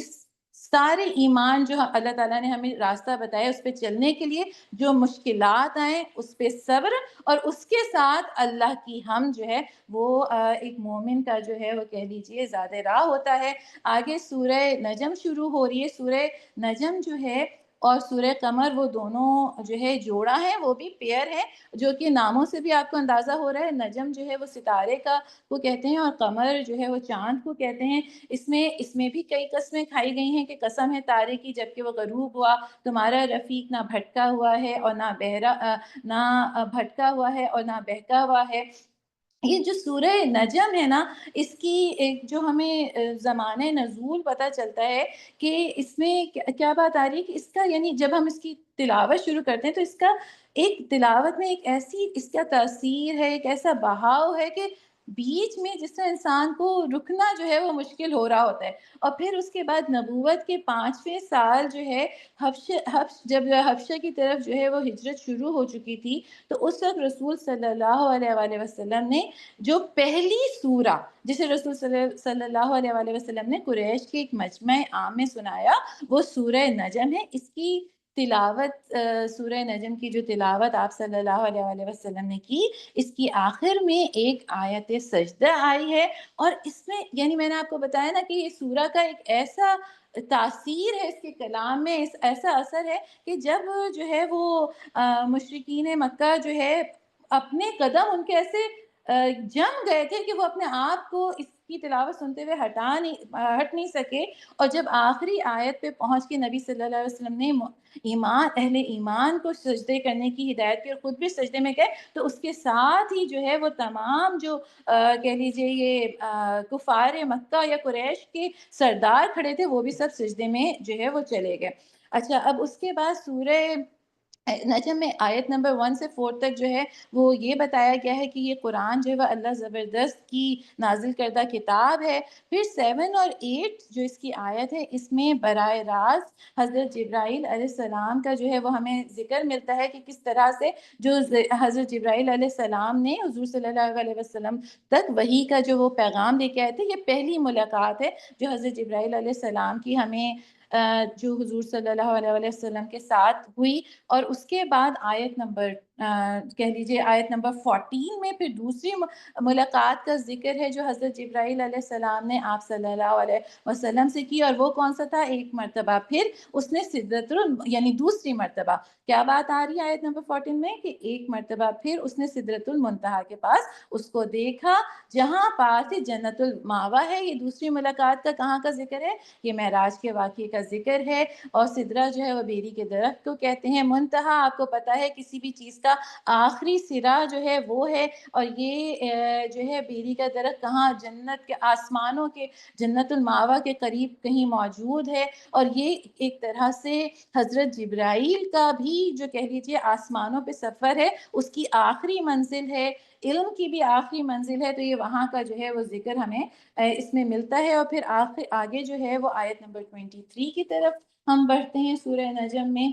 سارے ایمان جو اللہ تعالیٰ نے ہمیں راستہ بتایا اس پہ چلنے کے لیے جو مشکلات آئیں اس پہ صبر، اور اس کے ساتھ اللہ کی حمد جو ہے وہ ایک مومن کا جو ہے وہ کہہ لیجئے زیادہ راہ ہوتا ہے۔ آگے سورہ نجم شروع ہو رہی ہے۔ سورہ نجم جو ہے اور سورہ قمر وہ دونوں جو ہے جوڑا ہے، وہ بھی پیئر ہے، جو کہ ناموں سے بھی آپ کو اندازہ ہو رہا ہے۔ نجم جو ہے وہ ستارے کو کہتے ہیں اور قمر جو ہے وہ چاند کو کہتے ہیں۔ اس میں بھی کئی قسمیں کھائی گئی ہیں کہ قسم ہے تارے کی جب کہ وہ غروب ہوا، تمہارا رفیق نہ بھٹکا ہوا ہے اور نہ بھٹکا ہوا ہے اور نہ بہکا ہوا ہے۔ یہ جو سورہ نجم ہے نا اس کی ایک جو ہمیں زمانہ نزول پتہ چلتا ہے کہ اس میں کیا بات آ رہی ہے کہ اس کا یعنی جب ہم اس کی تلاوت شروع کرتے ہیں تو اس کا ایک تلاوت میں ایک ایسی اس کا تاثیر ہے، ایک ایسا بہاؤ ہے کہ بیچ میں جس سے انسان کو رکنا جو ہے وہ مشکل ہو رہا ہوتا ہے. اور پھر اس کے بعد نبوت کے 5ویں سال جو ہے جب حبشہ کی طرف جو ہے وہ ہجرت شروع ہو چکی تھی، تو اس وقت رسول صلی اللہ علیہ وآلہ وسلم نے جو پہلی سورہ جسے رسول صلی اللہ علیہ وآلہ وسلم نے قریش کے ایک مجمع عام میں سنایا، وہ سورہ نجم ہے. اس کی تلاوت سورہ نجم کی جو تلاوت آپ صلی اللہ علیہ وآلہ وسلم نے کی، اس کی آخر میں ایک آیت سجدہ آئی ہے. اور اس میں یعنی میں نے آپ کو بتایا نا کہ یہ سورہ کا ایک ایسا تاثیر ہے اس کے کلام میں، ایسا اثر ہے کہ جب جو ہے وہ مشرکین مکہ جو ہے اپنے قدم ان کے ایسے جم گئے تھے کہ وہ اپنے آپ کو اس کی تلاوت سنتے ہوئے ہٹ نہیں سکے. اور جب آخری آیت پہ پہنچ کے نبی صلی اللہ علیہ وسلم نے اہل ایمان کو سجدے کرنے کی ہدایت کی اور خود بھی سجدے میں گئے، تو اس کے ساتھ ہی جو ہے وہ تمام جو کہہ لیجیے یہ کفار مکہ یا قریش کے سردار کھڑے تھے، وہ بھی سب سجدے میں جو ہے وہ چلے گئے. اچھا، اب اس کے بعد سورہ نجم میں آیت نمبر 1 سے 4 تک جو ہے وہ یہ بتایا گیا ہے کہ یہ قرآن جو ہے وہ اللہ زبردست کی نازل کردہ کتاب ہے. پھر 7 اور 8 جو اس کی آیت ہے، اس میں براہ راست حضرت جبرائیل علیہ السلام کا جو ہے وہ ہمیں ذکر ملتا ہے کہ کس طرح سے جو حضرت جبرائیل علیہ السلام نے حضور صلی اللہ علیہ وسلم تک وحی کا جو وہ پیغام لے کے آئے تھے. یہ پہلی ملاقات ہے جو حضرت جبرائیل علیہ السلام کی ہمیں جو حضور صلی اللہ علیہ وسلم کے ساتھ ہوئی. اور اس کے بعد آیت نمبر کہہ لیجیے آیت نمبر 14 میں پھر دوسری ملاقات کا ذکر ہے جو حضرت جبرائیل علیہ السلام نے آپ صلی اللہ علیہ وسلم سے کی. اور وہ کون سا تھا؟ ایک مرتبہ پھر اس نے یعنی دوسری مرتبہ کیا بات آ رہی ہے آیت نمبر 14 میں کہ ایک مرتبہ پھر اس نے سدرۃ المنتہا کے پاس اس کو دیکھا جہاں پاس جنت الماوا ہے. یہ دوسری ملاقات کا کہاں کا ذکر ہے؟ یہ معراج کے واقعے کا ذکر ہے. اور سدرہ جو ہے وہ بیری کے درخت کو کہتے ہیں. منتہا آپ کو پتا ہے کسی بھی چیز کا آخری سرا جو ہے وہ ہے. اور یہ جو ہے بیری کا درخت کہاں؟ جنت کے آسمانوں کے جنت الماوا کے قریب کہیں موجود ہے. اور یہ ایک طرح سے حضرت جبرائیل کا بھی جو کہہ لیجیے آسمانوں پہ سفر ہے، اس کی آخری منزل ہے، علم کی بھی آخری منزل ہے. تو یہ وہاں کا جو ہے وہ ذکر ہمیں اس میں ملتا ہے. اور پھر آگے جو ہے وہ آیت نمبر 23 کی طرف ہم بڑھتے ہیں. سورہ نجم میں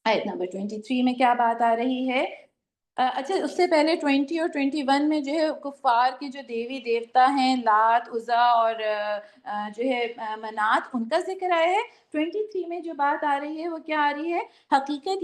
آیت نمبر 23 میں کیا بات آ رہی ہے؟ اچھا، اس سے پہلے 20 اور 21 میں جو ہے کفار کے جو دیوی دیوتا ہیں لات، عزا اور جو ہے منات، ان کا ذکر آیا ہے. 23 میں جو بات آ رہی ہے وہ کیا آ رہی ہے؟ حقیقت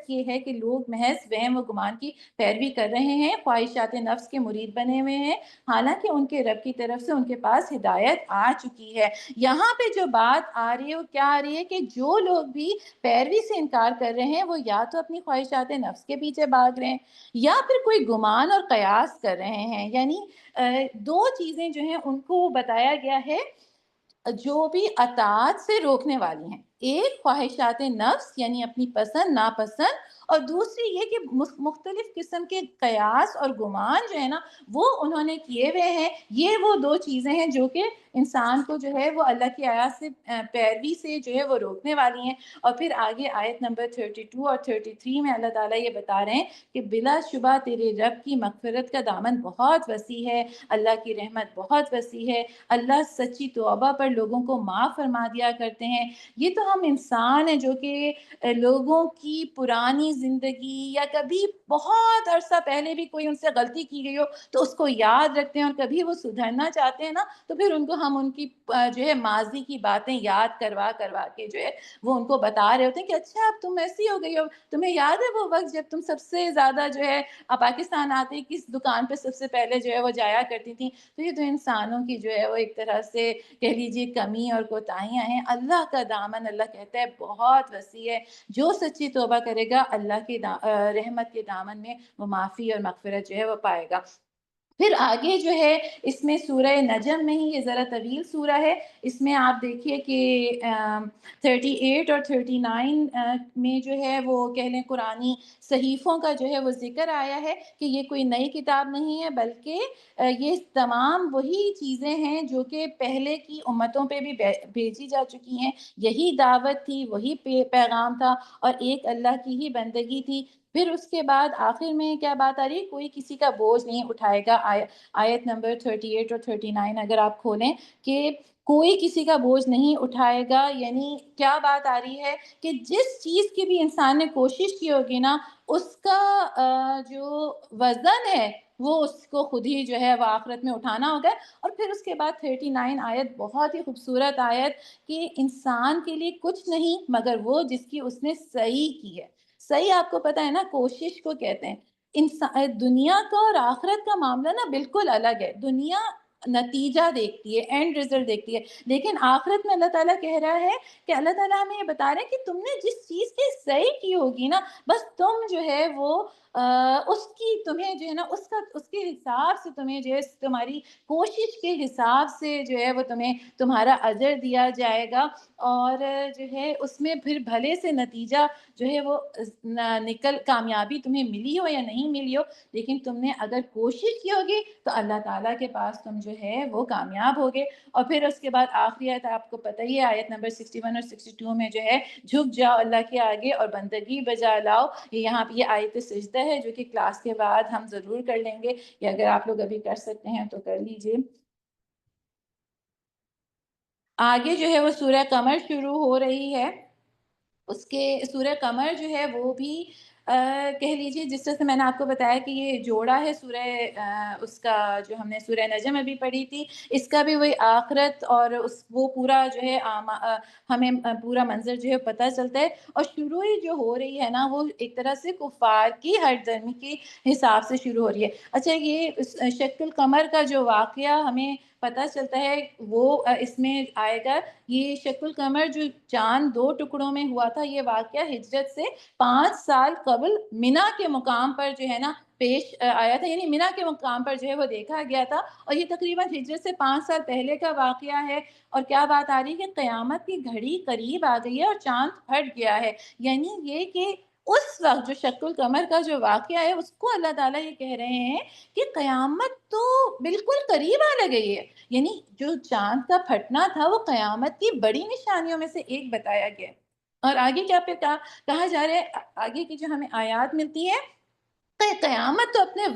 یہ ہے کہ لوگ محض وہم و گمان کی پیروی کر رہے ہیں، خواہشات نفس کے مرید بنے ہوئے ہیں، حالانکہ ان کے رب کی طرف سے ان کے پاس ہدایت آ چکی ہے. یہاں پہ جو بات آ رہی ہے وہ کیا آ رہی ہے کہ جو لوگ بھی پیروی سے انکار کر رہے ہیں وہ یا تو اپنی خواہشات نفس کے پیچھے بھاگ رہے ہیں یا پھر کوئی گمان اور قیاس کر رہے ہیں. یعنی دو چیزیں جو ہیں ان کو بتایا گیا ہے جو بھی اطاعت سے روکنے والی ہیں. ایک خواہشات نفس یعنی اپنی پسند ناپسند، اور دوسری یہ کہ مختلف قسم کے قیاس اور گمان جو ہے نا وہ انہوں نے کیے ہوئے ہیں. یہ وہ دو چیزیں ہیں جو کہ انسان کو جو ہے وہ اللہ کی آیات سے پیروی سے جو ہے وہ روکنے والی ہیں. اور پھر آگے آیت نمبر 32 اور 33 میں اللہ تعالیٰ یہ بتا رہے ہیں کہ بلا شبہ تیرے رب کی مغفرت کا دامن بہت وسیع ہے، اللہ کی رحمت بہت وسیع ہے، اللہ سچی توبہ پر لوگوں کو معاف فرما دیا کرتے ہیں. یہ تو ہم انسان ہیں جو کہ لوگوں کی پرانی زندگی یا کبھی بہت عرصہ پہلے بھی کوئی ان سے غلطی کی گئی ہو تو اس کو یاد رکھتے ہیں، اور کبھی وہ سدھرنا چاہتے ہیں نا تو پھر ان کو ہم ان کی جو ہے ماضی کی باتیں یاد کروا کے جو ہے وہ ان کو بتا رہے ہوتے ہیں کہ اچھا اب تم ایسی ہو گئی ہو، تمہیں یاد ہے وہ وقت جب تم سب سے زیادہ جو ہے پاکستان آتے کس دکان پہ سب سے پہلے جو ہے وہ جایا کرتی تھی. تو یہ تو انسانوں کی جو ہے وہ ایک طرح سے کہہ لیجیے کمی اور کوتاہیاں ہیں. اللہ کا دامن اللہ کہتا ہے بہت وسیع ہے. جو سچی توبہ کرے گا اللہ کی رحمت کے دامن میں وہ معافی اور مغفرت جو ہے وہ پائے گا. پھر آگے جو ہے اس میں سورہ نجم میں ہی، یہ ذرا طویل سورہ ہے، اس میں آپ دیکھیے کہ 38 اور 39 میں جو ہے وہ کہہ لیں قرآنی صحیفوں کا جو ہے وہ ذکر آیا ہے کہ یہ کوئی نئی کتاب نہیں ہے بلکہ یہ تمام وہی چیزیں ہیں جو کہ پہلے کی امتوں پہ بھی بھیجی جا چکی ہیں. یہی دعوت تھی، وہی پیغام تھا، اور ایک اللہ کی ہی بندگی تھی. پھر اس کے بعد آخر میں کیا بات آ رہی ہے، کوئی کسی کا بوجھ نہیں اٹھائے گا. آیت نمبر 38 اور 39 اگر آپ کھولیں کہ کوئی کسی کا بوجھ نہیں اٹھائے گا، یعنی کیا بات آ رہی ہے کہ جس چیز کی بھی انسان نے کوشش کی ہوگی نا، اس کا جو وزن ہے وہ اس کو خود ہی جو ہے وہ آخرت میں اٹھانا ہوگا. اور پھر اس کے بعد 39 آیت بہت ہی خوبصورت آیت کہ انسان کے لیے کچھ نہیں مگر وہ جس کی اس نے صحیح کی ہے. صحیح آپ کو پتہ ہے نا کوشش کو کہتے ہیں. انسان دنیا کا اور آخرت کا معاملہ نا بالکل الگ ہے. دنیا نتیجہ دیکھتی ہے، اینڈ رزلٹ دیکھتی ہے، لیکن آخرت میں اللہ تعالیٰ کہہ رہا ہے کہ اللہ تعالیٰ ہمیں یہ بتا رہے ہیں کہ تم نے جس چیز کی صحیح کی ہوگی نا، بس تم جو ہے وہ اس کی تمہیں جو ہے نا اس کے حساب سے تمہیں جو ہے تمہاری کوشش کے حساب سے جو ہے وہ تمہیں تمہارا اجر دیا جائے گا. اور جو ہے اس میں پھر بھلے سے نتیجہ جو ہے وہ نکل کامیابی تمہیں ملی ہو یا نہیں ملی ہو، لیکن تم نے اگر کوشش کی ہوگی تو اللہ تعالیٰ کے پاس تم جو ہے وہ کامیاب ہوگے. اور پھر اس کے بعد آخری آیت آپ کو پتہ ہی ہے، آیت نمبر 61 اور 62 میں جو ہے جھک جاؤ اللہ کے آگے اور بندگی بجا لاؤ. یہاں پہ یہ آیت سجدہ ہے جو کہ کلاس کے بعد ہم ضرور کر لیں گے، یا اگر آپ لوگ ابھی کر سکتے ہیں تو کر لیجئے. آگے جو ہے وہ سورہ قمر شروع ہو رہی ہے. اس کے سورہ قمر جو ہے وہ بھی کہہ لیجیے، جس طرح سے میں نے آپ کو بتایا کہ یہ جوڑا ہے سورہ اس کا جو ہم نے سورہ نجم ابھی پڑھی تھی، اس کا بھی وہی آخرت اور وہ پورا جو ہے ہمیں پورا منظر جو ہے پتہ چلتا ہے. اور شروع ہی جو ہو رہی ہے نا وہ ایک طرح سے کفار کی ہر درمی کے حساب سے شروع ہو رہی ہے. اچھا، یہ شق القمر کا جو واقعہ ہمیں پتہ چلتا ہے وہ اس میں آئے گا. یہ شق القمر جو چاند 2 ٹکڑوں میں ہوا تھا، یہ واقعہ ہجرت سے 5 سال قبل مینا کے مقام پر جو ہے نا پیش آیا تھا، یعنی مینا کے مقام پر جو ہے وہ دیکھا گیا تھا. اور یہ تقریباً ہجرت سے 5 سال پہلے کا واقعہ ہے. اور کیا بات آ رہی ہے کہ قیامت کی گھڑی قریب آ گئی ہے اور چاند پھٹ گیا ہے. یعنی یہ کہ اس وقت جو شق القمر کا جو واقعہ ہے اس کو اللہ تعالیٰ یہ کہہ رہے ہیں کہ قیامت تو بالکل قریب آ گئی ہے. یعنی جو چاند کا پھٹنا تھا وہ قیامت کی بڑی نشانیوں میں سے ایک بتایا گیا. اور آگے کیا پہ کہا جا رہا ہے، آگے کی جو ہمیں آیات ملتی ہے کہ قیامت تو اپنے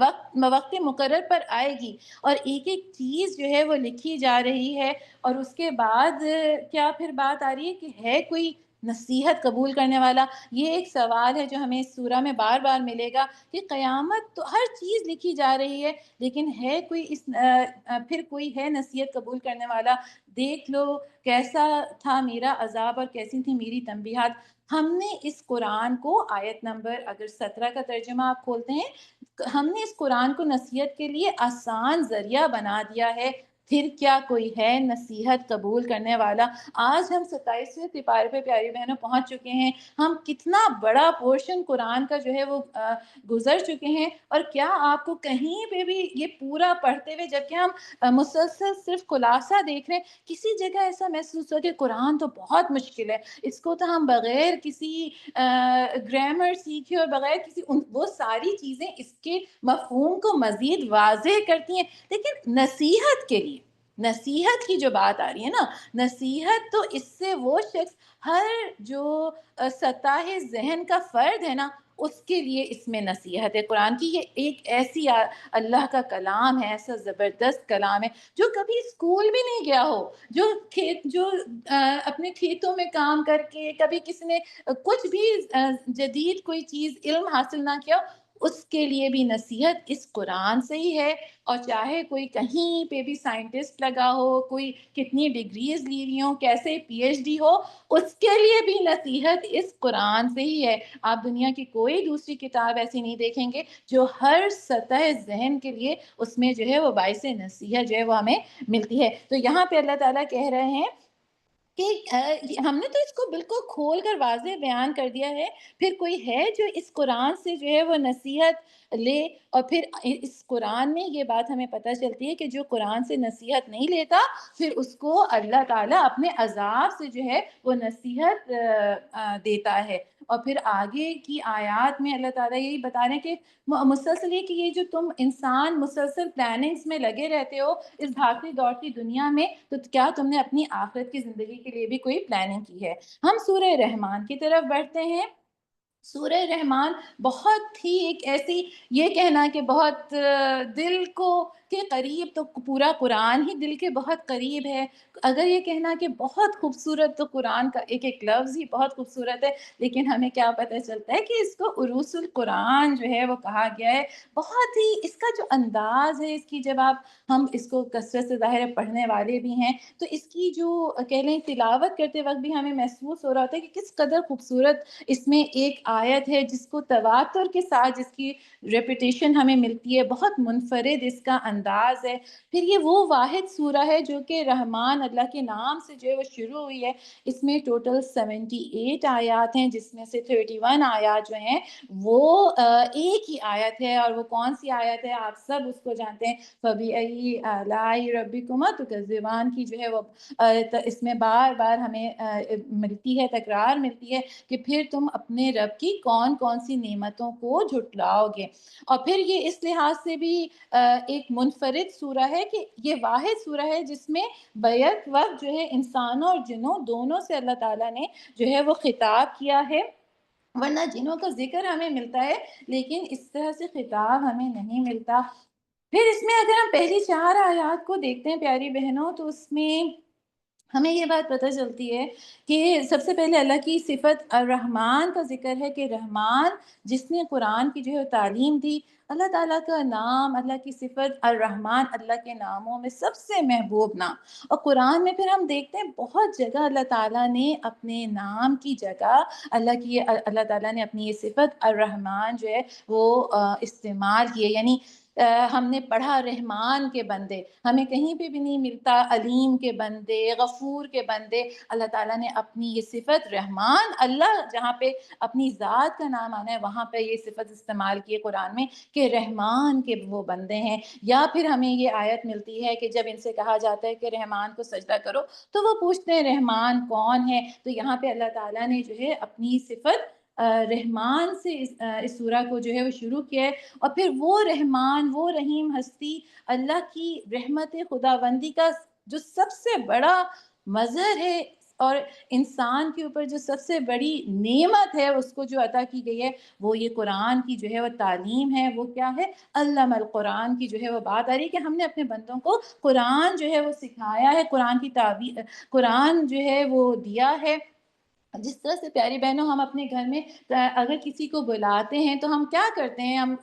وقت مقرر پر آئے گی اور ایک ایک چیز جو ہے وہ لکھی جا رہی ہے. اور اس کے بعد کیا پھر بات آ رہی ہے کہ ہے کوئی نصیحت قبول کرنے والا. یہ ایک سوال ہے جو ہمیں اس سورہ میں بار بار ملے گا کہ قیامت تو ہر چیز لکھی جا رہی ہے، لیکن ہے کوئی پھر کوئی ہے نصیحت قبول کرنے والا. دیکھ لو کیسا تھا میرا عذاب اور کیسی تھی میری تنبیہات. ہم نے اس قرآن کو آیت نمبر اگر 17 کا ترجمہ آپ کھولتے ہیں، ہم نے اس قرآن کو نصیحت کے لیے آسان ذریعہ بنا دیا ہے. پھر کیا کوئی ہے نصیحت قبول کرنے والا. آج ہم 27ویں سپارے پہ پیاری بہنوں پہنچ چکے ہیں. ہم کتنا بڑا پورشن قرآن کا جو ہے وہ گزر چکے ہیں. اور کیا آپ کو کہیں پہ بھی یہ پورا پڑھتے ہوئے جبکہ ہم مسلسل صرف خلاصہ دیکھ رہے ہیں، کسی جگہ ایسا محسوس ہو کہ قرآن تو بہت مشکل ہے، اس کو تو ہم بغیر کسی گرامر سیکھے اور بغیر کسی وہ ساری چیزیں اس کے مفہوم کو مزید واضح کرتی ہیں. لیکن نصیحت کے لیے، نصیحت کی جو بات آ رہی ہے نا، نصیحت تو اس سے وہ شخص ہر جو سطح ذہن کا فرد ہے نا اس کے لیے اس میں نصیحت ہے. قرآن کی یہ ایک ایسی اللہ کا کلام ہے، ایسا زبردست کلام ہے جو کبھی اسکول بھی نہیں گیا ہو، جو اپنے کھیتوں میں کام کر کے کبھی کسی نے کچھ بھی جدید کوئی چیز علم حاصل نہ کیا، اس کے لیے بھی نصیحت اس قرآن سے ہی ہے. اور چاہے کوئی کہیں پہ بھی سائنٹسٹ لگا ہو، کوئی کتنی ڈگریز لی ہوئی ہوں، کیسے پی ایچ ڈی ہو، اس کے لیے بھی نصیحت اس قرآن سے ہی ہے. آپ دنیا کی کوئی دوسری کتاب ایسی نہیں دیکھیں گے جو ہر سطح ذہن کے لیے اس میں جو ہے وہ باعث نصیحت جو ہے وہ ہمیں ملتی ہے. تو یہاں پہ اللہ تعالیٰ کہہ رہے ہیں کہ ہم نے تو اس کو بالکل کھول کر واضح بیان کر دیا ہے. پھر کوئی ہے جو اس قرآن سے جو ہے وہ نصیحت لے. اور پھر اس قرآن میں یہ بات ہمیں پتہ چلتی ہے کہ جو قرآن سے نصیحت نہیں لیتا پھر اس کو اللہ تعالیٰ اپنے عذاب سے جو ہے وہ نصیحت دیتا ہے. اور پھر آگے کی آیات میں اللہ تعالیٰ یہی بتا رہے ہیں کہ مسلسل یہ کہ یہ جو تم انسان مسلسل پلاننگز میں لگے رہتے ہو اس بھاگتی دوڑتی دنیا میں، تو کیا تم نے اپنی آخرت کی زندگی کے لیے بھی کوئی پلاننگ کی ہے. ہم سورہ رحمان کی طرف بڑھتے ہیں. سورہ رحمان بہت ہی ایک ایسی، یہ کہنا کہ بہت دل کو کے قریب، تو پورا قرآن ہی دل کے بہت قریب ہے. اگر یہ کہنا کہ بہت خوبصورت، تو قرآن کا ایک ایک لفظ ہی بہت خوبصورت ہے. لیکن ہمیں کیا پتہ چلتا ہے کہ اس کو عروس القرآن جو ہے وہ کہا گیا ہے. بہت ہی اس کا جو انداز ہے، اس کی جب ہم اس کو کثرت سے ظاہر ہے پڑھنے والے بھی ہیں، تو اس کی جو کہہ لیں تلاوت کرتے وقت بھی ہمیں محسوس ہو رہا ہوتا ہے کہ کس قدر خوبصورت اس میں ایک آیت ہے، جس کو تواتر کے ساتھ جس کی ریپیٹیشن ہمیں ملتی ہے. بہت منفرد اس کا انداز ہے. پھر یہ وہ واحد سورہ ہے جو کہ رحمان اللہ کے نام سے جو ہے وہ شروع ہوئی ہے. اس میں ٹوٹل 78 آیات ہیں، جس میں سے 31 آیات جو ہیں وہ ایک ہی آیت ہے. اور وہ کون سی آیت ہے آپ سب اس کو جانتے ہیں، فَبِأَيِّ آلَاءِ رَبِّكُمَا تُكَذِّبَانِ کی جو ہے وہ اس میں بار بار ہمیں ملتی ہے، تکرار ملتی ہے کہ پھر تم اپنے رب کی کون کون سی نعمتوں کو جھٹلاؤ گے. اور پھر یہ اس لحاظ سے بھی ایک منفرد سورہ ہے کہ یہ واحد سورہ ہے جس میں بیک وقت جو ہے انسانوں اور جنوں دونوں سے اللہ تعالیٰ نے جو ہے وہ خطاب کیا ہے. ورنہ جنوں کا ذکر ہمیں ملتا ہے، لیکن اس طرح سے خطاب ہمیں نہیں ملتا. پھر اس میں اگر ہم پہلی 4 آیات کو دیکھتے ہیں پیاری بہنوں، تو اس میں ہمیں یہ بات پتہ چلتی ہے کہ سب سے پہلے اللہ کی صفت الرحمن کا ذکر ہے کہ رحمان جس نے قرآن کی جو ہے تعلیم دی. اللہ تعالیٰ کا نام، اللہ کی صفت الرحمن اللہ کے ناموں میں سب سے محبوب نام. اور قرآن میں پھر ہم دیکھتے ہیں بہت جگہ اللہ تعالیٰ نے اپنے نام کی جگہ اللہ تعالیٰ نے اپنی یہ صفت الرحمن جو ہے وہ استعمال کی ہے. یعنی ہم نے پڑھا رحمان کے بندے، ہمیں کہیں پہ بھی نہیں ملتا علیم کے بندے، غفور کے بندے. اللہ تعالیٰ نے اپنی یہ صفت رحمان، اللہ جہاں پہ اپنی ذات کا نام آنا ہے وہاں پہ یہ صفت استعمال کی ہے قرآن میں کہ رحمان کے وہ بندے ہیں. یا پھر ہمیں یہ آیت ملتی ہے کہ جب ان سے کہا جاتا ہے کہ رحمان کو سجدہ کرو تو وہ پوچھتے ہیں رحمان کون ہے. تو یہاں پہ اللہ تعالیٰ نے جو ہے اپنی صفت رحمان سے اس سورہ کو جو ہے وہ شروع کیا ہے. اور پھر وہ رحمان، وہ رحیم ہستی، اللہ کی رحمت خداوندی کا جو سب سے بڑا مظہر ہے اور انسان کے اوپر جو سب سے بڑی نعمت ہے اس کو جو عطا کی گئی ہے، وہ یہ قرآن کی جو ہے وہ تعلیم ہے. وہ کیا ہے؟ علم القرآن کی جو ہے وہ بات آ رہی ہے کہ ہم نے اپنے بندوں کو قرآن جو ہے وہ سکھایا ہے، قرآن کی تعبیر، قرآن جو ہے وہ دیا ہے. جس طرح سے پیاری بہنوں ہم اپنے گھر میں اگر کسی کو بلاتے ہیں تو ہم کیا کرتے ہیں؟ ہم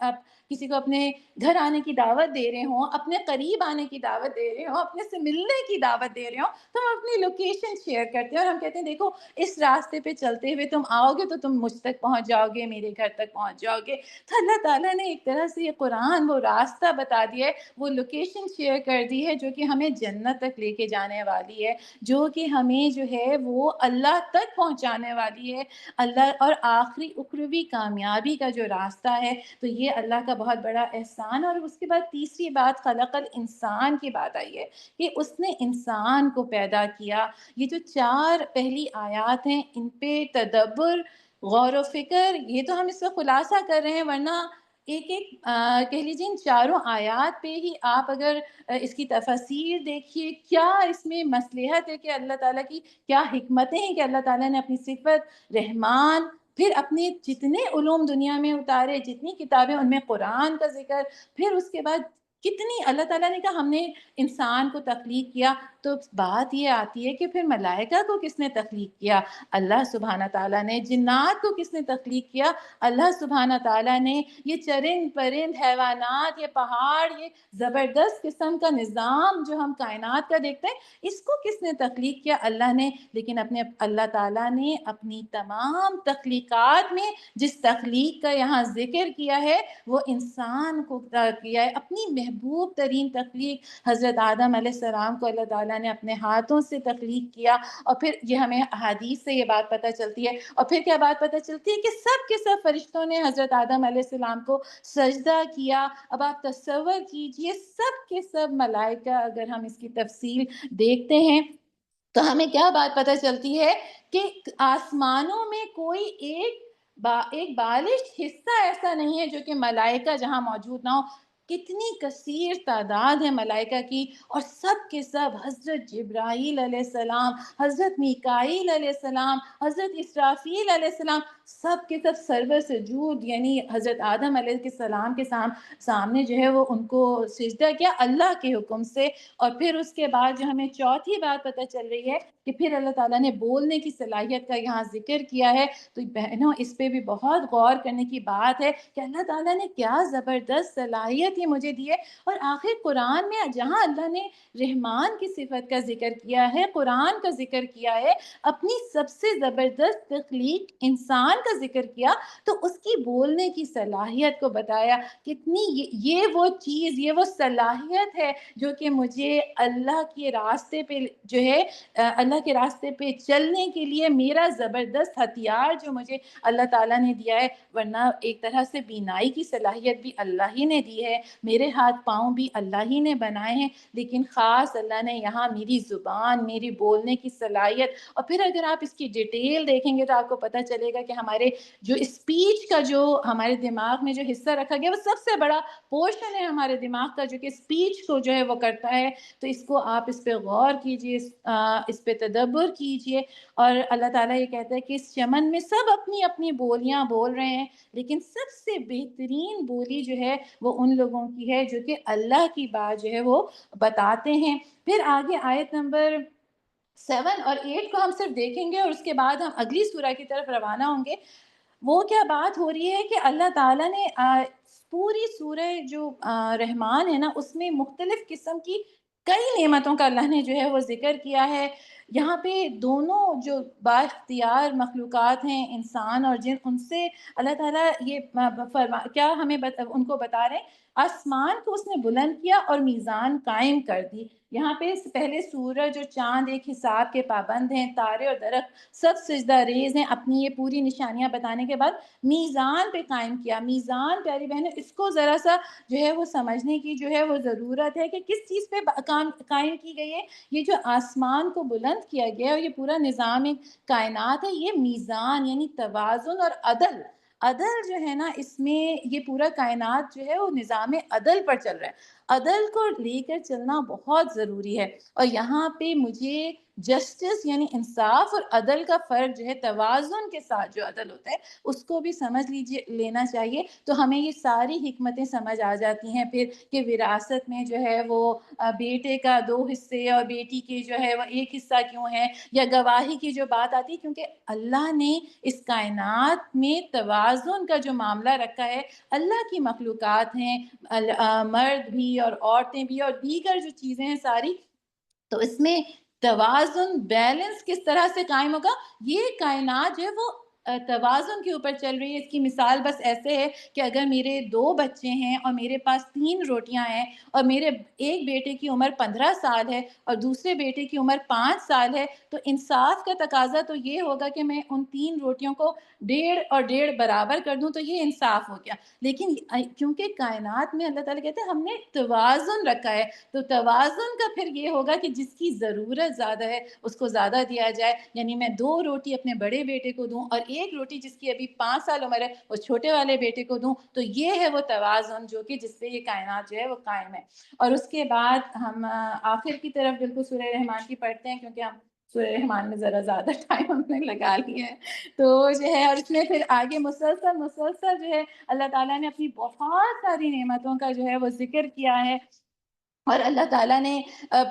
کسی کو اپنے گھر آنے کی دعوت دے رہے ہوں، اپنے قریب آنے کی دعوت دے رہے ہوں، اپنے سے ملنے کی دعوت دے رہے ہوں، تو ہم اپنی لوکیشن شیئر کرتے ہیں اور ہم کہتے ہیں دیکھو اس راستے پہ چلتے ہوئے تم آؤ گے تو تم مجھ تک پہنچ جاؤ گے، میرے گھر تک پہنچ جاؤ گے. تو اللہ تعالیٰ نے ایک طرح سے یہ قرآن وہ راستہ بتا دیا ہے، وہ لوکیشن شیئر کر دی ہے جو کہ ہمیں جنت تک لے کے جانے والی ہے، جو کہ ہمیں جو ہے وہ اللہ تک پہنچانے والی ہے، اللہ اور آخری اخروی کامیابی کا جو راستہ ہے. تو یہ اللہ کا بہت بڑا احسان. اور اس کے بعد تیسری بات خلق الانسان کی بات آئی ہے کہ اس نے انسان کو پیدا کیا. یہ جو 4 پہلی آیات ہیں ان پہ تدبر، غور و فکر، یہ تو ہم اس کا خلاصہ کر رہے ہیں، ورنہ ایک ایک کہہ لیجیے ان 4 آیات پہ ہی آپ اگر اس کی تفاسیر دیکھیے، کیا اس میں مصلحت ہے کہ اللہ تعالیٰ کی کیا حکمتیں ہیں کہ اللہ تعالیٰ نے اپنی صفت رحمان، پھر اپنے جتنے علوم دنیا میں اتارے، جتنی کتابیں ان میں قرآن کا ذکر، پھر اس کے بعد کتنی اللہ تعالیٰ نے کہا ہم نے انسان کو تخلیق کیا. تو بات یہ آتی ہے کہ پھر ملائکہ کو کس نے تخلیق کیا؟ اللہ سبحانہ تعالیٰ نے. جنات کو کس نے تخلیق کیا؟ اللہ سبحانہ تعالیٰ نے. یہ چرند پرند حیوانات، یہ پہاڑ، یہ زبردست قسم کا نظام جو ہم کائنات کا دیکھتے ہیں، اس کو کس نے تخلیق کیا؟ اللہ نے. لیکن اللہ تعالیٰ نے اپنی تمام تخلیقات میں جس تخلیق کا یہاں ذکر کیا ہے وہ انسان کو کیا ہے. اپنی محبوب ترین تخلیق حضرت آدم علیہ السلام کو اللہ تعالیٰ نے اپنے ہاتھوں سے تخلیق کیا. اور پھر یہ ہمیں احادیث سے یہ بات پتہ چلتی ہے. اور پھر کیا بات پتہ چلتی ہے کہ سب کے سب فرشتوں نے حضرت آدم علیہ السلام کو سجدہ کیا. اب آپ تصور کیجئے سب کے سب ملائکہ، اگر ہم اس کی تفصیل دیکھتے ہیں تو ہمیں کیا بات پتہ چلتی ہے کہ آسمانوں میں کوئی ایک بالغ حصہ ایسا نہیں ہے جو کہ ملائکہ جہاں موجود نہ ہو. کتنی کثیر تعداد ہے ملائکہ کی، اور سب کے سب حضرت جبرائیل علیہ السلام، حضرت میکائیل علیہ السلام، حضرت اسرافیل علیہ السلام، سب کے سب سرور سجود، یعنی حضرت آدم علیہ السلام کے سامنے جو ہے وہ ان کو سجدہ کیا اللہ کے حکم سے۔ اور پھر اس کے بعد جو ہمیں چوتھی بات پتہ چل رہی ہے کہ پھر اللہ تعالیٰ نے بولنے کی صلاحیت کا یہاں ذکر کیا ہے۔ تو بہنوں اس پہ بھی بہت غور کرنے کی بات ہے کہ اللہ تعالیٰ نے کیا زبردست صلاحیت ہی مجھے دی ہے۔ اور آخر قرآن میں جہاں اللہ نے رحمان کی صفت کا ذکر کیا ہے، قرآن کا ذکر کیا ہے، اپنی سب سے زبردست تخلیق انسان کا ذکر کیا، تو اس کی بولنے کی صلاحیت کو بتایا۔ کتنی یہ وہ چیز، یہ وہ صلاحیت ہے جو کہ مجھے اللہ کے راستے پہ جو ہے اللہ کے راستے پہ چلنے کے لیے میرا زبردست ہتھیار جو مجھے اللہ تعالیٰ نے دیا ہے۔ ورنہ ایک طرح سے بینائی کی صلاحیت بھی اللہ ہی نے دی ہے، میرے ہاتھ پاؤں بھی اللہ ہی نے بنائے ہیں، لیکن خاص اللہ نے یہاں میری زبان، میری بولنے کی صلاحیت۔ اور پھر اگر آپ اس کی ڈیٹیل دیکھیں گے تو آپ کو پتہ چلے گا کہ ہمارے جو اسپیچ کا جو ہمارے دماغ میں جو حصہ رکھا گیا وہ سب سے بڑا پورشن ہے ہمارے دماغ کا، جو کہ اسپیچ کو جو ہے وہ کرتا ہے۔ تو اس کو آپ اس پہ غور کیجئے، اس پہ تدبر کیجئے۔ اور اللہ تعالیٰ یہ کہتا ہے کہ اس چمن میں سب اپنی اپنی بولیاں بول رہے ہیں، لیکن سب سے بہترین بولی جو ہے وہ ان لوگوں کی ہے جو کہ اللہ کی بات جو ہے وہ بتاتے ہیں۔ پھر آگے آیت نمبر 7 اور 8 کو ہم صرف دیکھیں گے اور اس کے بعد ہم اگلی سورہ کی طرف روانہ ہوں گے۔ وہ کیا بات ہو رہی ہے کہ اللہ تعالیٰ نے پوری سورہ جو رحمان ہے نا، اس میں مختلف قسم کی کئی نعمتوں کا اللہ نے جو ہے وہ ذکر کیا ہے۔ یہاں پہ دونوں جو با اختیار مخلوقات ہیں، انسان اور جن، ان سے اللہ تعالیٰ یہ کیا ہمیں ان کو بتا رہے ہیں، آسمان کو اس نے بلند کیا اور میزان قائم کر دی۔ یہاں پہ پہلے سورج اور چاند ایک حساب کے پابند ہیں، تارے اور درخت سب سجدہ ریز ہیں، اپنی یہ پوری نشانیاں بتانے کے بعد میزان پہ قائم کیا۔ میزان پیاری بہنیں، اس کو ذرا سا جو ہے وہ سمجھنے کی جو ہے وہ ضرورت ہے کہ کس چیز پہ قائم کی گئی ہے۔ یہ جو آسمان کو بلند کیا گیا اور یہ پورا نظام کائنات ہے، یہ میزان یعنی توازن اور عدل جو ہے نا، اس میں یہ پورا کائنات جو ہے وہ نظام عدل پر چل رہا ہے۔ عدل کو لے کر چلنا بہت ضروری ہے۔ اور یہاں پہ مجھے جسٹس یعنی انصاف اور عدل کا فرق جو ہے، توازن کے ساتھ جو عدل ہوتا ہے اس کو بھی سمجھ لینا چاہیے۔ تو ہمیں یہ ساری حکمتیں سمجھ آ جاتی ہیں پھر کہ وراثت میں جو ہے وہ بیٹے کا 2 حصے اور بیٹی کے جو ہے وہ 1 حصہ کیوں ہے، یا گواہی کی جو بات آتی ہے، کیونکہ اللہ نے اس کائنات میں توازن کا جو معاملہ رکھا ہے۔ اللہ کی مخلوقات ہیں، مرد بھی اور عورتیں بھی اور دیگر جو چیزیں ہیں ساری، تو اس میں توازن، بیلنس کس طرح سے قائم ہوگا؟ یہ کائنات جو ہے وہ توازن کے اوپر چل رہی ہے۔ اس کی مثال بس ایسے ہے کہ اگر میرے 2 بچے ہیں اور میرے پاس 3 روٹیاں ہیں، اور میرے ایک بیٹے کی عمر 15 سال ہے اور دوسرے بیٹے کی عمر 5 سال ہے، تو انصاف کا تقاضا تو یہ ہوگا کہ میں ان 3 روٹیوں کو 1.5 اور 1.5 برابر کر دوں، تو یہ انصاف ہو گیا۔ لیکن کیونکہ کائنات میں اللہ تعالیٰ کہتے ہیں ہم نے توازن رکھا ہے، تو توازن کا پھر یہ ہوگا کہ جس کی ضرورت زیادہ ہے اس کو زیادہ دیا جائے۔ یعنی میں 2 روٹی اپنے بڑے بیٹے کو دوں اور 1 روٹی جس کی ابھی 5 سال عمر ہے وہ چھوٹے والے بیٹے کو دوں، تو یہ ہے وہ توازن جو کہ جس سے یہ کائنات جو ہے وہ قائم ہے۔ اور اس کے بعد ہم آخر کی طرف بالکل سورہ رحمان کی پڑھتے ہیں، کیونکہ ہم سورہ رحمان میں ذرا زیادہ ٹائم ہم نے لگا لیا ہے، تو جو ہے اور اس میں پھر آگے مسلسل جو ہے اللہ تعالیٰ نے اپنی بہت ساری نعمتوں کا جو ہے وہ ذکر کیا ہے۔ اور اللہ تعالیٰ نے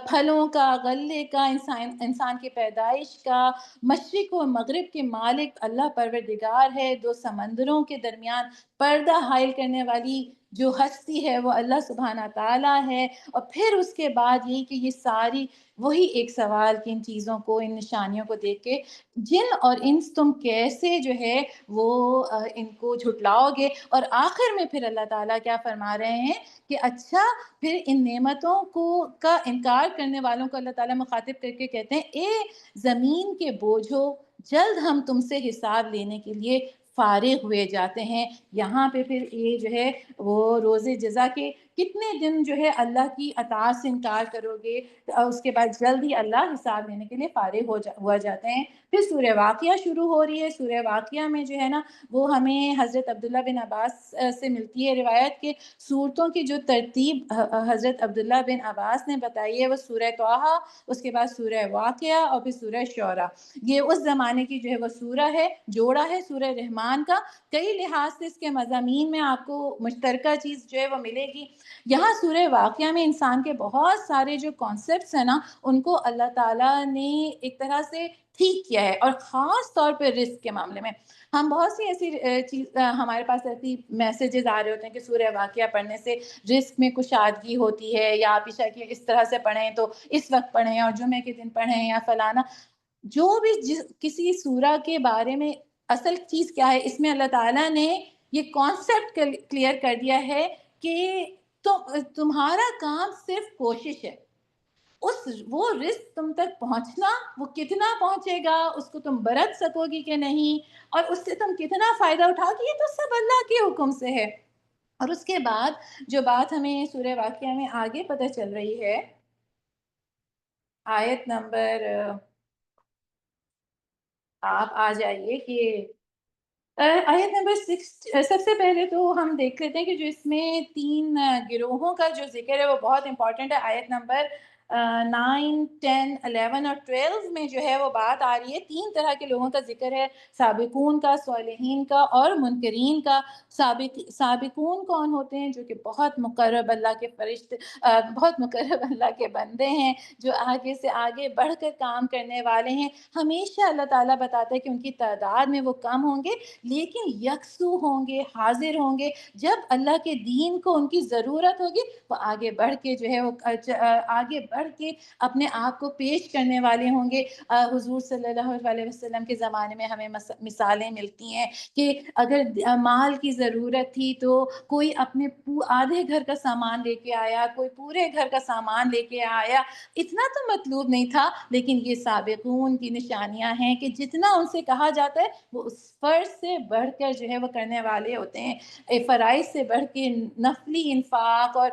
پھلوں کا، غلے کا، انسان کی پیدائش کا، مشرق و مغرب کے مالک اللہ پروردگار ہے، 2 سمندروں کے درمیان پردہ حائل کرنے والی جو ہستی ہے وہ اللہ سبحانہ تعالیٰ ہے۔ اور پھر اس کے بعد یہی کہ یہ ساری وہی ایک سوال کہ ان چیزوں کو، ان نشانیوں کو دیکھ کے جن اور انس تم کیسے جو ہے وہ ان کو جھٹلاؤ گے۔ اور آخر میں پھر اللہ تعالیٰ کیا فرما رہے ہیں کہ اچھا، پھر ان نعمتوں کا انکار کرنے والوں کو اللہ تعالیٰ مخاطب کر کے کہتے ہیں، اے زمین کے بوجھو، جلد ہم تم سے حساب لینے کے لیے فارغ ہوئے جاتے ہیں۔ یہاں پہ پھر یہ جو ہے وہ روز جزا کے کتنے دن جو ہے اللہ کی اطاعت سے انکار کرو گے، اس کے بعد جلد ہی اللہ حساب لینے کے لیے فارغ ہوا جاتے ہیں۔ پھر سورہ واقعہ شروع ہو رہی ہے۔ سورہ واقعہ میں جو ہے نا وہ ہمیں حضرت عبداللہ بن عباس سے ملتی ہے روایت کہ صورتوں کی جو ترتیب حضرت عبداللہ بن عباس نے بتائی ہے وہ سورہ طٰہٰ، اس کے بعد سورہ واقعہ اور پھر سورہ شعراء۔ یہ اس زمانے کی جو ہے وہ سورہ ہے، جوڑا ہے سورہ رحمان کا۔ کئی لحاظ سے اس کے مضامین میں آپ کو مشترکہ چیز جو ہے وہ ملے گی۔ یہاں سورہ واقعہ میں انسان کے بہت سارے جو کانسیپٹس ہیں نا ان کو اللہ تعالیٰ نے ایک طرح سے ٹھیک کیا ہے، اور خاص طور پہ رزق کے معاملے میں ہم بہت سی ایسی چیز ہمارے پاس ایسی میسیجز آ رہے ہوتے ہیں کہ سورہ واقعہ پڑھنے سے رزق میں کشادگی ہوتی ہے، یا آپ عشاء کی اس طرح سے پڑھیں تو اس وقت پڑھیں اور جمعے کے دن پڑھیں یا فلانا۔ جو بھی کسی سورہ کے بارے میں اصل چیز کیا ہے، اس میں اللہ تعالیٰ نے یہ کانسیپٹ کلیئر کر دیا ہے کہ تمہارا کام صرف کوشش ہے، وہ رزق تم تک پہنچنا، وہ کتنا پہنچے گا، اس کو تم برت سکو گی کہ نہیں، اور اس سے تم کتنا فائدہ اٹھاؤ گی، یہ تو سب اللہ کے حکم سے ہے۔ اور اس کے بعد جو بات ہمیں سورہ واقعہ میں آگے پتہ چل رہی ہے، آیت نمبر آپ آ جائیے کہ آیت نمبر 6۔ سب سے پہلے تو ہم دیکھ لیتے ہیں کہ جو اس میں 3 گروہوں کا جو ذکر ہے وہ بہت امپورٹنٹ ہے۔ آیت نمبر 9، 10، 11 اور 12 میں جو ہے وہ بات آ رہی ہے، 3 طرح کے لوگوں کا ذکر ہے، سابقون کا، صالحین کا اور منکرین کا۔ سابقون کون ہوتے ہیں؟ جو کہ بہت مقرب اللہ کے فرشتے، بہت مقرب اللہ کے بندے ہیں، جو آگے سے آگے بڑھ کر کام کرنے والے ہیں۔ ہمیشہ اللہ تعالیٰ بتاتا ہے کہ ان کی تعداد میں وہ کم ہوں گے لیکن یکسو ہوں گے، حاضر ہوں گے۔ جب اللہ کے دین کو ان کی ضرورت ہوگی وہ آگے بڑھ کے جو ہے وہ آگے بڑھ کے اپنے آپ کو پیش کرنے والے ہوں گے۔ حضور صلی اللہ علیہ وسلم کے زمانے میں ہمیں مثالیں ملتی ہیں کہ اگر مال کی ضرورت تھی تو کوئی اپنے آدھے گھر کا سامان لے کے آیا، کوئی پورے گھر کا سامان لے کے آیا۔ اتنا تو مطلوب نہیں تھا، لیکن یہ سابقون کی نشانیاں ہیں کہ جتنا ان سے کہا جاتا ہے وہ اس فرض سے بڑھ کر جو ہے وہ کرنے والے ہوتے ہیں۔ فرائض سے بڑھ کے نفلی انفاق اور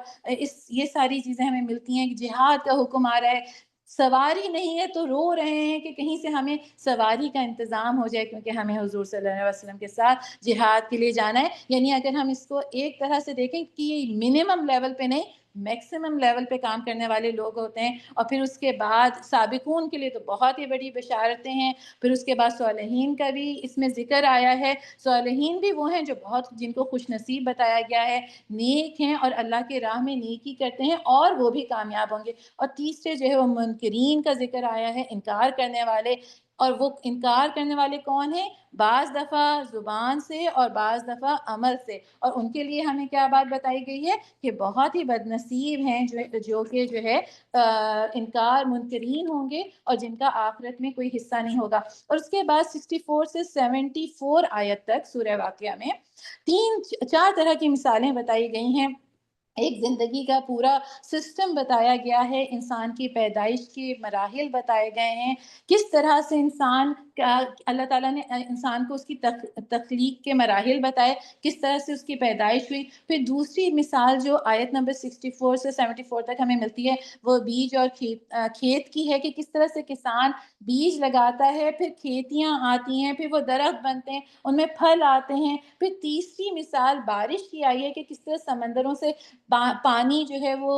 یہ ساری چیزیں ہمیں ملتی ہیں کہ جہاد کا حکم آ رہا ہے۔ سواری نہیں ہے تو رو رہے ہیں کہ کہیں سے ہمیں سواری کا انتظام ہو جائے، کیونکہ ہمیں حضور صلی اللہ علیہ وسلم کے ساتھ جہاد کے لیے جانا ہے۔ یعنی اگر ہم اس کو ایک طرح سے دیکھیں کہ یہ منیمم لیول پہ نہیں، میکسیمم لیول پہ کام کرنے والے لوگ ہوتے ہیں۔ اور پھر اس کے بعد سابقون کے لیے تو بہت ہی بڑی بشارتیں ہیں۔ پھر اس کے بعد صالحین کا بھی اس میں ذکر آیا ہے۔ صالحین بھی وہ ہیں جو بہت جن کو خوش نصیب بتایا گیا ہے، نیک ہیں اور اللہ کے راہ میں نیکی کرتے ہیں اور وہ بھی کامیاب ہوں گے۔ اور تیسرے جو ہے وہ منکرین کا ذکر آیا ہے، انکار کرنے والے۔ اور وہ انکار کرنے والے کون ہیں؟ بعض دفعہ زبان سے اور بعض دفعہ عمل سے۔ اور ان کے لیے ہمیں کیا بات بتائی گئی ہے کہ بہت ہی بد نصیب ہیں جو کہ جو ہے انکار منکرین ہوں گے اور جن کا آخرت میں کوئی حصہ نہیں ہوگا۔ اور اس کے بعد 64 سے 74 آیت تک سورہ واقعہ میں 4 طرح کی مثالیں بتائی گئی ہیں۔ ایک زندگی کا پورا سسٹم بتایا گیا ہے، انسان کی پیدائش کے مراحل بتائے گئے ہیں، کس طرح سے انسان اللہ تعالیٰ نے انسان کو اس کی تخلیق کے مراحل بتائے، کس طرح سے اس کی پیدائش ہوئی۔ پھر دوسری مثال جو آیت نمبر 64 سے 74 تک ہمیں ملتی ہے وہ بیج اور کھیت کی ہے، کہ کس طرح سے کسان بیج لگاتا ہے، پھر کھیتیاں آتی ہیں، پھر وہ درخت بنتے ہیں، ان میں پھل آتے ہیں۔ پھر تیسری مثال بارش کی آئی ہے کہ کس طرح سمندروں سے پانی جو ہے وہ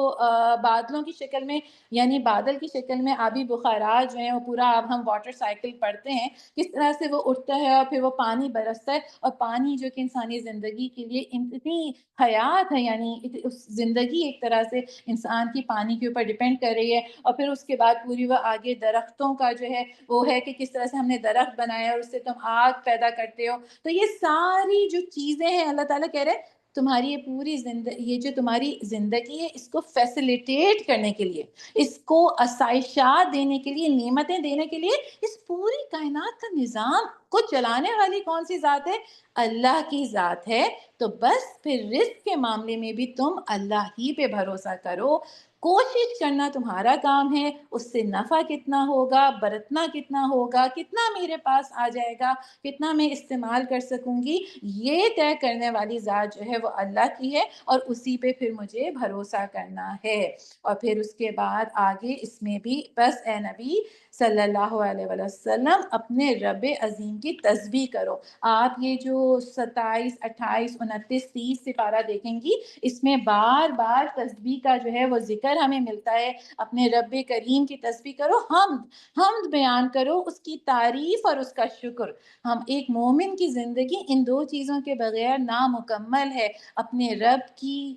بادلوں کی شکل میں، یعنی بادل کی شکل میں آبی بخارات جو ہیں وہ پورا اب ہم واٹر سائیکل پڑھتے ہیں، کس طرح سے وہ اٹھتا ہے اور پھر وہ پانی برستا ہے۔ اور پانی جو کہ انسانی زندگی کے لیے اتنی حیات ہے، یعنی اس زندگی ایک طرح سے انسان کی پانی کے اوپر ڈیپینڈ کر رہی ہے۔ اور پھر اس کے بعد پوری وہ آگے درختوں کا جو ہے وہ ہے کہ کس طرح سے ہم نے درخت بنایا اور اس سے تم آگ پیدا کرتے ہو۔ تو یہ ساری جو چیزیں ہیں اللہ تعالیٰ کہہ رہے ہیں تمہاری یہ پوری زندگی، یہ جو تمہاری زندگی ہے اس کو فیسیلیٹیٹ کرنے کے لیے، اس کو آسائشات دینے کے لیے، نعمتیں دینے کے لیے، اس پوری کائنات کا نظام کو چلانے والی کون سی ذات ہے؟ اللہ کی ذات ہے۔ تو بس پھر رزق کے معاملے میں بھی تم اللہ ہی پہ بھروسہ کرو۔ کوشش کرنا تمہارا کام ہے، اس سے نفع کتنا ہوگا، برتنا کتنا ہوگا، کتنا میرے پاس آ جائے گا، کتنا میں استعمال کر سکوں گی، یہ طے کرنے والی ذات جو ہے وہ اللہ کی ہے، اور اسی پہ پھر مجھے بھروسہ کرنا ہے۔ اور پھر اس کے بعد آگے اس میں بھی بس اے نبی صلی اللہ علیہ وسلم اپنے رب عظیم کی تسبیح کرو۔ آپ یہ جو 27، 28، 29، 30 سپارہ دیکھیں گی، اس میں بار بار تسبیح کا جو ہے وہ ذکر ہمیں ملتا ہے۔ اپنے رب کریم کی تسبیح کرو، حمد بیان کرو، اس کی تعریف اور اس کا شکر۔ ہم ایک مومن کی زندگی ان دو چیزوں کے بغیر نامکمل ہے، اپنے رب کی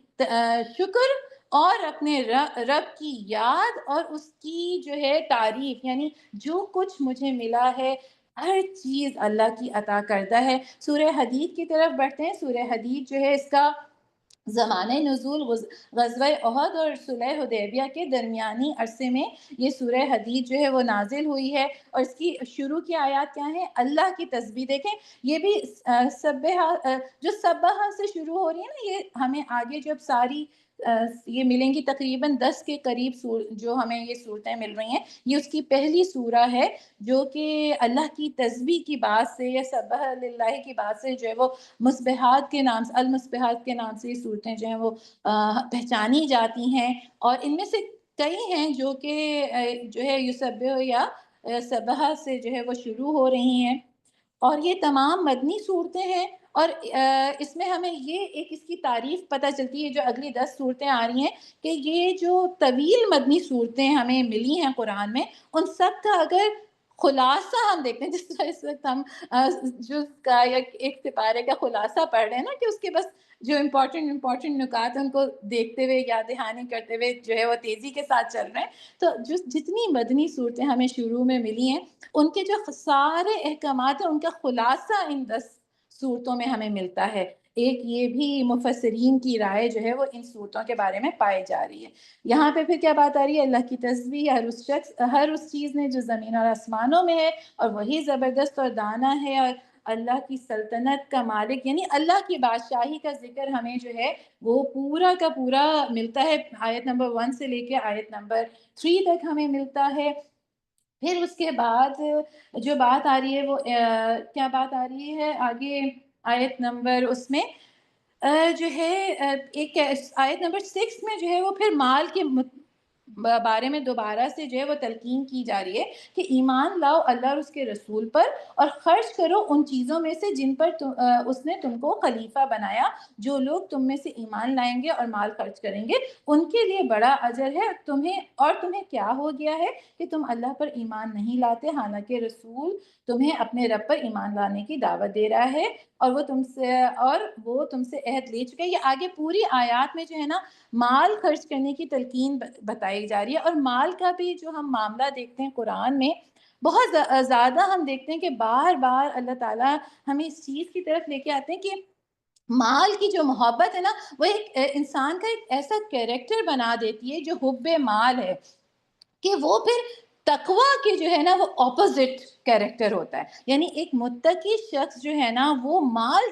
شکر اور اپنے رب کی یاد اور اس کی جو ہے تعریف، یعنی جو کچھ مجھے ملا ہے ہر چیز اللہ کی عطا کردہ ہے۔ سورہ حدید کی طرف بڑھتے ہیں۔ سورہ حدید جو ہے اس کا زمانہ نزول غزوہ احد اور صلح حدیبیہ کے درمیانی عرصے میں یہ سورہ حدید جو ہے وہ نازل ہوئی ہے، اور اس کی شروع کی آیات کیا ہیں؟ اللہ کی تسبیح۔ دیکھیں یہ بھی جو سبح سے شروع ہو رہی ہے نا، یہ ہمیں آگے جب ساری یہ ملیں گی تقریباً 10 کے قریب جو ہمیں یہ صورتیں مل رہی ہیں، یہ اس کی پہلی سورہ ہے جو کہ اللہ کی تسبیح کی بات سے یا سبح للہ کی بات سے جو ہے وہ مسبحات کے نام سے، المسبحات کے نام سے یہ صورتیں جو ہیں وہ پہچانی جاتی ہیں، اور ان میں سے کئی ہیں جو کہ جو ہے یسبح یا سبح سے جو ہے وہ شروع ہو رہی ہیں، اور یہ تمام مدنی صورتیں ہیں۔ اور اس میں ہمیں یہ ایک اس کی تعریف پتہ چلتی ہے جو اگلی 10 صورتیں آ رہی ہیں، کہ یہ جو طویل مدنی صورتیں ہمیں ملی ہیں قرآن میں، ان سب کا اگر خلاصہ ہم دیکھتے ہیں، جس طرح اس وقت ہم جز کا یا ایک سپارے کا خلاصہ پڑھ رہے ہیں نا، کہ اس کے بس جو امپورٹنٹ نکات ہیں ان کو دیکھتے ہوئے یاد دہانی کرتے ہوئے جو ہے وہ تیزی کے ساتھ چل رہے ہیں، تو جتنی مدنی صورتیں ہمیں شروع میں ملی ہیں، ان کے جو سارے احکامات ہیں ان کا خلاصہ ان 10 صورتوں میں ہمیں ملتا ہے۔ ایک یہ بھی مفسرین کی رائے جو ہے وہ ان صورتوں کے بارے میں پائی جا رہی ہے۔ یہاں پہ پھر کیا بات آ رہی ہے؟ اللہ کی تسبیح، ہر اس چیز نے جو زمین اور آسمانوں میں ہے، اور وہی زبردست اور دانا ہے، اور اللہ کی سلطنت کا مالک، یعنی اللہ کی بادشاہی کا ذکر ہمیں جو ہے وہ پورا کا پورا ملتا ہے۔ آیت نمبر 1 سے لے کے آیت نمبر 3 تک ہمیں ملتا ہے۔ پھر اس کے بعد جو بات آ رہی ہے وہ کیا بات آ رہی ہے آگے آیت نمبر اس میں جو ہے ایک آیت نمبر 6 میں جو ہے وہ پھر مال کے بارے میں دوبارہ سے جو ہے وہ تلقین کی جا رہی ہے کہ ایمان لاؤ اللہ اور اس کے رسول پر، اور خرچ کرو ان چیزوں میں سے جن پر اس نے تم کو خلیفہ بنایا۔ جو لوگ تم میں سے ایمان لائیں گے اور مال خرچ کریں گے ان کے لیے بڑا اجر ہے۔ تمہیں کیا ہو گیا ہے کہ تم اللہ پر ایمان نہیں لاتے، حالانکہ رسول تمہیں اپنے رب پر ایمان لانے کی دعوت دے رہا ہے، اور وہ تم سے عہد لے چکے۔ یہ آگے پوری آیات میں جو ہے نا مال خرچ کرنے کی تلقین بتائی جا رہی ہے، اور مال کا بھی جو ہم معاملہ دیکھتے ہیں قرآن میں بہت زیادہ ہم دیکھتے ہیں کہ بار بار اللہ تعالیٰ ہمیں اس چیز کی طرف لے کے آتے ہیں کہ مال کی جو محبت ہے نا، وہ ایک انسان کا ایک ایسا کیریکٹر بنا دیتی ہے جو حب مال ہے، کہ وہ پھر تقوی کے جو ہے نا وہ اپوزٹ کیریکٹر ہوتا ہے۔ یعنی ایک متقی شخص جو ہے نا وہ مال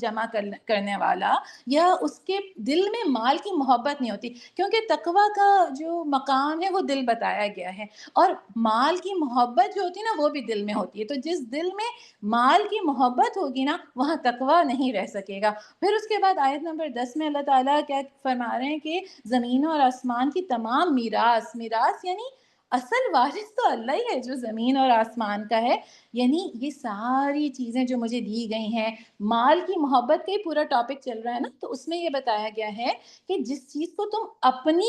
جمع کرنے والا، یا اس کے دل میں مال کی محبت نہیں ہوتی، کیونکہ تقوی کا جو مقام ہے وہ دل بتایا گیا ہے، اور مال کی محبت جو ہوتی ہے نا وہ بھی دل میں ہوتی ہے۔ تو جس دل میں مال کی محبت ہوگی نا وہاں تقوی نہیں رہ سکے گا۔ پھر اس کے بعد آیت نمبر 10 میں اللہ تعالیٰ کیا فرما رہے ہیں کہ زمین اور آسمان کی تمام میراث یعنی اصل وارث تو اللہ ہی ہے جو زمین اور آسمان کا ہے، یعنی یہ ساری چیزیں جو مجھے دی گئی ہیں، مال کی محبت کا ہی پورا ٹاپک چل رہا ہے نا، تو اس میں یہ بتایا گیا ہے کہ جس چیز کو تم اپنی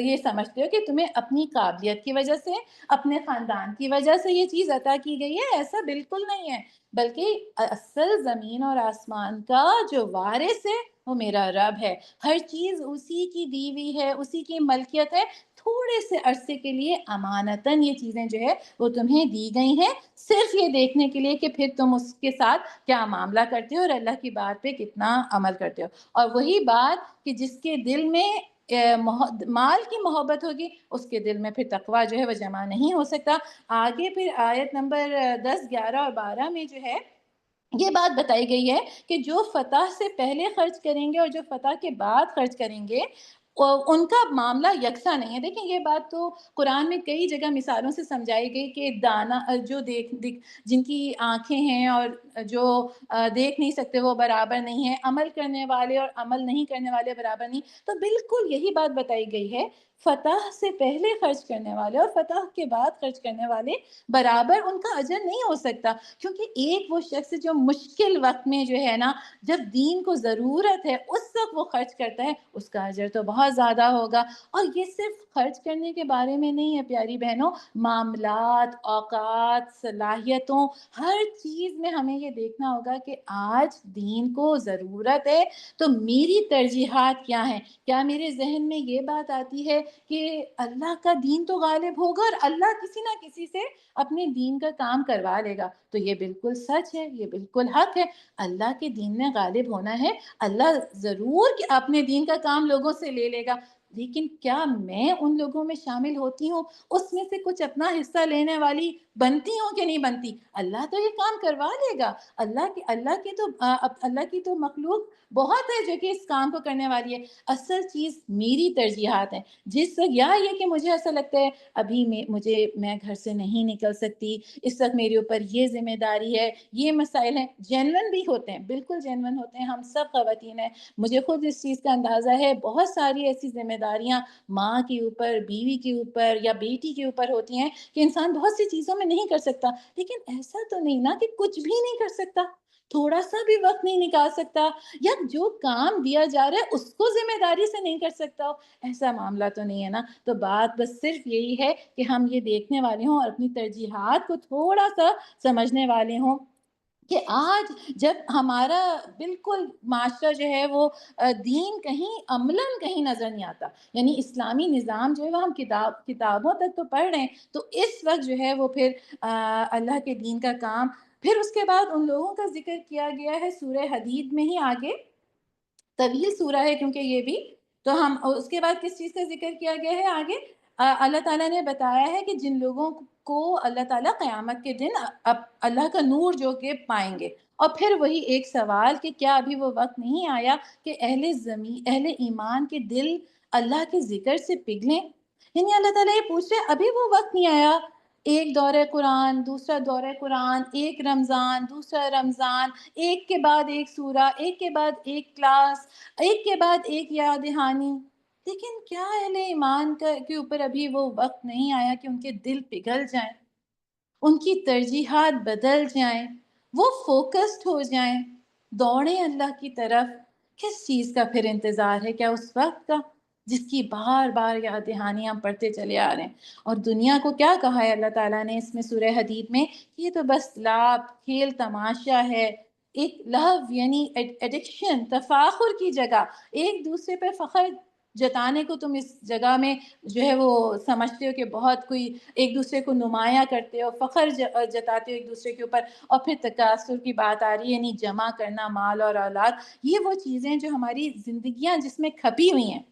یہ سمجھتے ہو کہ تمہیں اپنی قابلیت کی وجہ سے، اپنے خاندان کی وجہ سے یہ چیز عطا کی گئی ہے، ایسا بالکل نہیں ہے، بلکہ اصل زمین اور آسمان کا جو وارث ہے وہ میرا رب ہے۔ ہر چیز اسی کی دی ہوئی ہے، اسی کی ملکیت ہے، تھوڑے سے عرصے کے لیے امانتاً یہ چیزیں جو ہے وہ تمہیں دی گئی ہیں، صرف یہ دیکھنے کے لیے کہ پھر تم اس کے ساتھ کیا معاملہ کرتے ہو اور اللہ کی بات پہ کتنا عمل کرتے ہو۔ اور وہی بات کہ جس کے دل میں مال کی محبت ہوگی اس کے دل میں پھر تقویٰ جو ہے وہ جمع نہیں ہو سکتا۔ آگے پھر آیت نمبر 10، 11 اور 12 میں جو ہے یہ بات بتائی گئی ہے کہ جو فتح سے پہلے خرچ کریں گے اور جو فتح کے بعد خرچ کریں گے ان کا معاملہ یکساں نہیں ہے۔ دیکھیں یہ بات تو قرآن میں کئی جگہ مثالوں سے سمجھائی گئی کہ دانا جو جن کی آنکھیں ہیں اور جو دیکھ نہیں سکتے وہ برابر نہیں ہیں، عمل کرنے والے اور عمل نہیں کرنے والے برابر نہیں، تو بالکل یہی بات بتائی گئی ہے، فتح سے پہلے خرچ کرنے والے اور فتح کے بعد خرچ کرنے والے برابر ان کا اجر نہیں ہو سکتا، کیونکہ ایک وہ شخص جو مشکل وقت میں جو ہے نا، جب دین کو ضرورت ہے اس وقت وہ خرچ کرتا ہے، اس کا اجر تو بہت زیادہ ہوگا۔ اور یہ صرف خرچ کرنے کے بارے میں نہیں ہے پیاری بہنوں، معاملات، اوقات، صلاحیتوں، ہر چیز میں ہمیں یہ دیکھنا ہوگا کہ آج دین کو ضرورت ہے تو میری ترجیحات کیا ہیں۔ کیا میرے ذہن میں یہ بات آتی ہے کہ اللہ کا دین تو غالب ہوگا اور اللہ کسی نہ کسی سے اپنے دین کا کام کروا لے گا؟ تو یہ بالکل سچ ہے، یہ بالکل حق ہے، اللہ کے دین نے غالب ہونا ہے، اللہ ضرور کہ اپنے دین کا کام لوگوں سے لے لے گا، لیکن کیا میں ان لوگوں میں شامل ہوتی ہوں، اس میں سے کچھ اپنا حصہ لینے والی بنتی ہوں کہ نہیں بنتی؟ اللہ تو یہ کام کروا لے گا، اللہ کی تو مخلوق بہت ہے جو کہ اس کام کو کرنے والی ہے۔ اصل چیز میری ترجیحات ہیں، جس وقت یا یہ کہ مجھے ایسا لگتا ہے ابھی میں گھر سے نہیں نکل سکتی، اس وقت میرے اوپر یہ ذمہ داری ہے، یہ مسائل ہیں، جینون بھی ہوتے ہیں، بالکل جینون ہوتے ہیں، ہم سب خواتین ہیں، مجھے خود اس چیز کا اندازہ ہے، بہت ساری ایسی ذمہ داریاں ماں کے اوپر، بیوی کے اوپر یا بیٹی کے اوپر ہوتی ہیں کہ انسان بہت سی چیزوں میں نہیں کر سکتا، لیکن ایسا تو نہیں نا کہ کچھ بھی نہیں کر سکتا، تھوڑا سا بھی وقت نہیں نکال سکتا، یا جو کام دیا جا رہا ہے اس کو ذمہ داری سے نہیں کر سکتا ہو، ایسا معاملہ تو نہیں ہے نا۔ تو بات بس صرف یہی ہے کہ ہم یہ دیکھنے والے ہوں اور اپنی ترجیحات کو تھوڑا سا سمجھنے والے ہوں کہ آج جب ہمارا بالکل معاشرہ جو ہے وہ دین کہیں عملاً کہیں نظر نہیں آتا، یعنی اسلامی نظام جو ہے وہ ہم کتابوں تک تو پڑھ رہے ہیں، تو اس وقت جو ہے وہ پھر اللہ کے دین کا کام، پھر اس کے بعد ان لوگوں کا ذکر کیا گیا ہے سورہ حدید میں ہی آگے، طویل سورہ ہے کیونکہ یہ بھی، تو ہم اس کے بعد کس چیز کا ذکر کیا گیا ہے آگے؟ اللہ تعالیٰ نے بتایا ہے کہ جن لوگوں کو اللہ تعالیٰ قیامت کے دن اللہ کا نور جو کہ پائیں گے، اور پھر وہی ایک سوال کہ کیا ابھی وہ وقت نہیں آیا کہ اہل ایمان کے دل اللہ کے ذکر سے پگھلیں؟ یعنی اللہ تعالیٰ یہ پوچھ رہے ابھی وہ وقت نہیں آیا؟ ایک دورہ قرآن، دوسرا دورہ قرآن، ایک رمضان، دوسرا رمضان، ایک کے بعد ایک سورہ، ایک کے بعد ایک کلاس، ایک کے بعد ایک یاد دہانی، لیکن کیا اہل ایمان کے اوپر ابھی وہ وقت نہیں آیا کہ ان کے دل پگھل جائیں، ان کی ترجیحات بدل جائیں، وہ فوکسڈ ہو جائیں، دوڑیں اللہ کی طرف؟ کس چیز کا پھر انتظار ہے؟ کیا اس وقت کا جس کی بار بار یاد دہانی ہم پڑھتے چلے آ رہے ہیں؟ اور دنیا کو کیا کہا ہے اللہ تعالیٰ نے اس میں سورہ حدید میں کہ یہ تو بس لعب، کھیل تماشا ہے، ایک لہو یعنی ایڈکشن، تفاخر کی جگہ، ایک دوسرے پہ فخر جتانے کو تم اس جگہ میں جو ہے وہ سمجھتے ہو کہ بہت کوئی ایک دوسرے کو نمایاں کرتے ہو، فخر جتاتے ہو ایک دوسرے کے اوپر، اور پھر تکاثر کی بات آ رہی ہے، یعنی جمع کرنا مال اور اولاد، یہ وہ چیزیں جو ہماری زندگیاں جس میں کھپی ہوئی ہیں،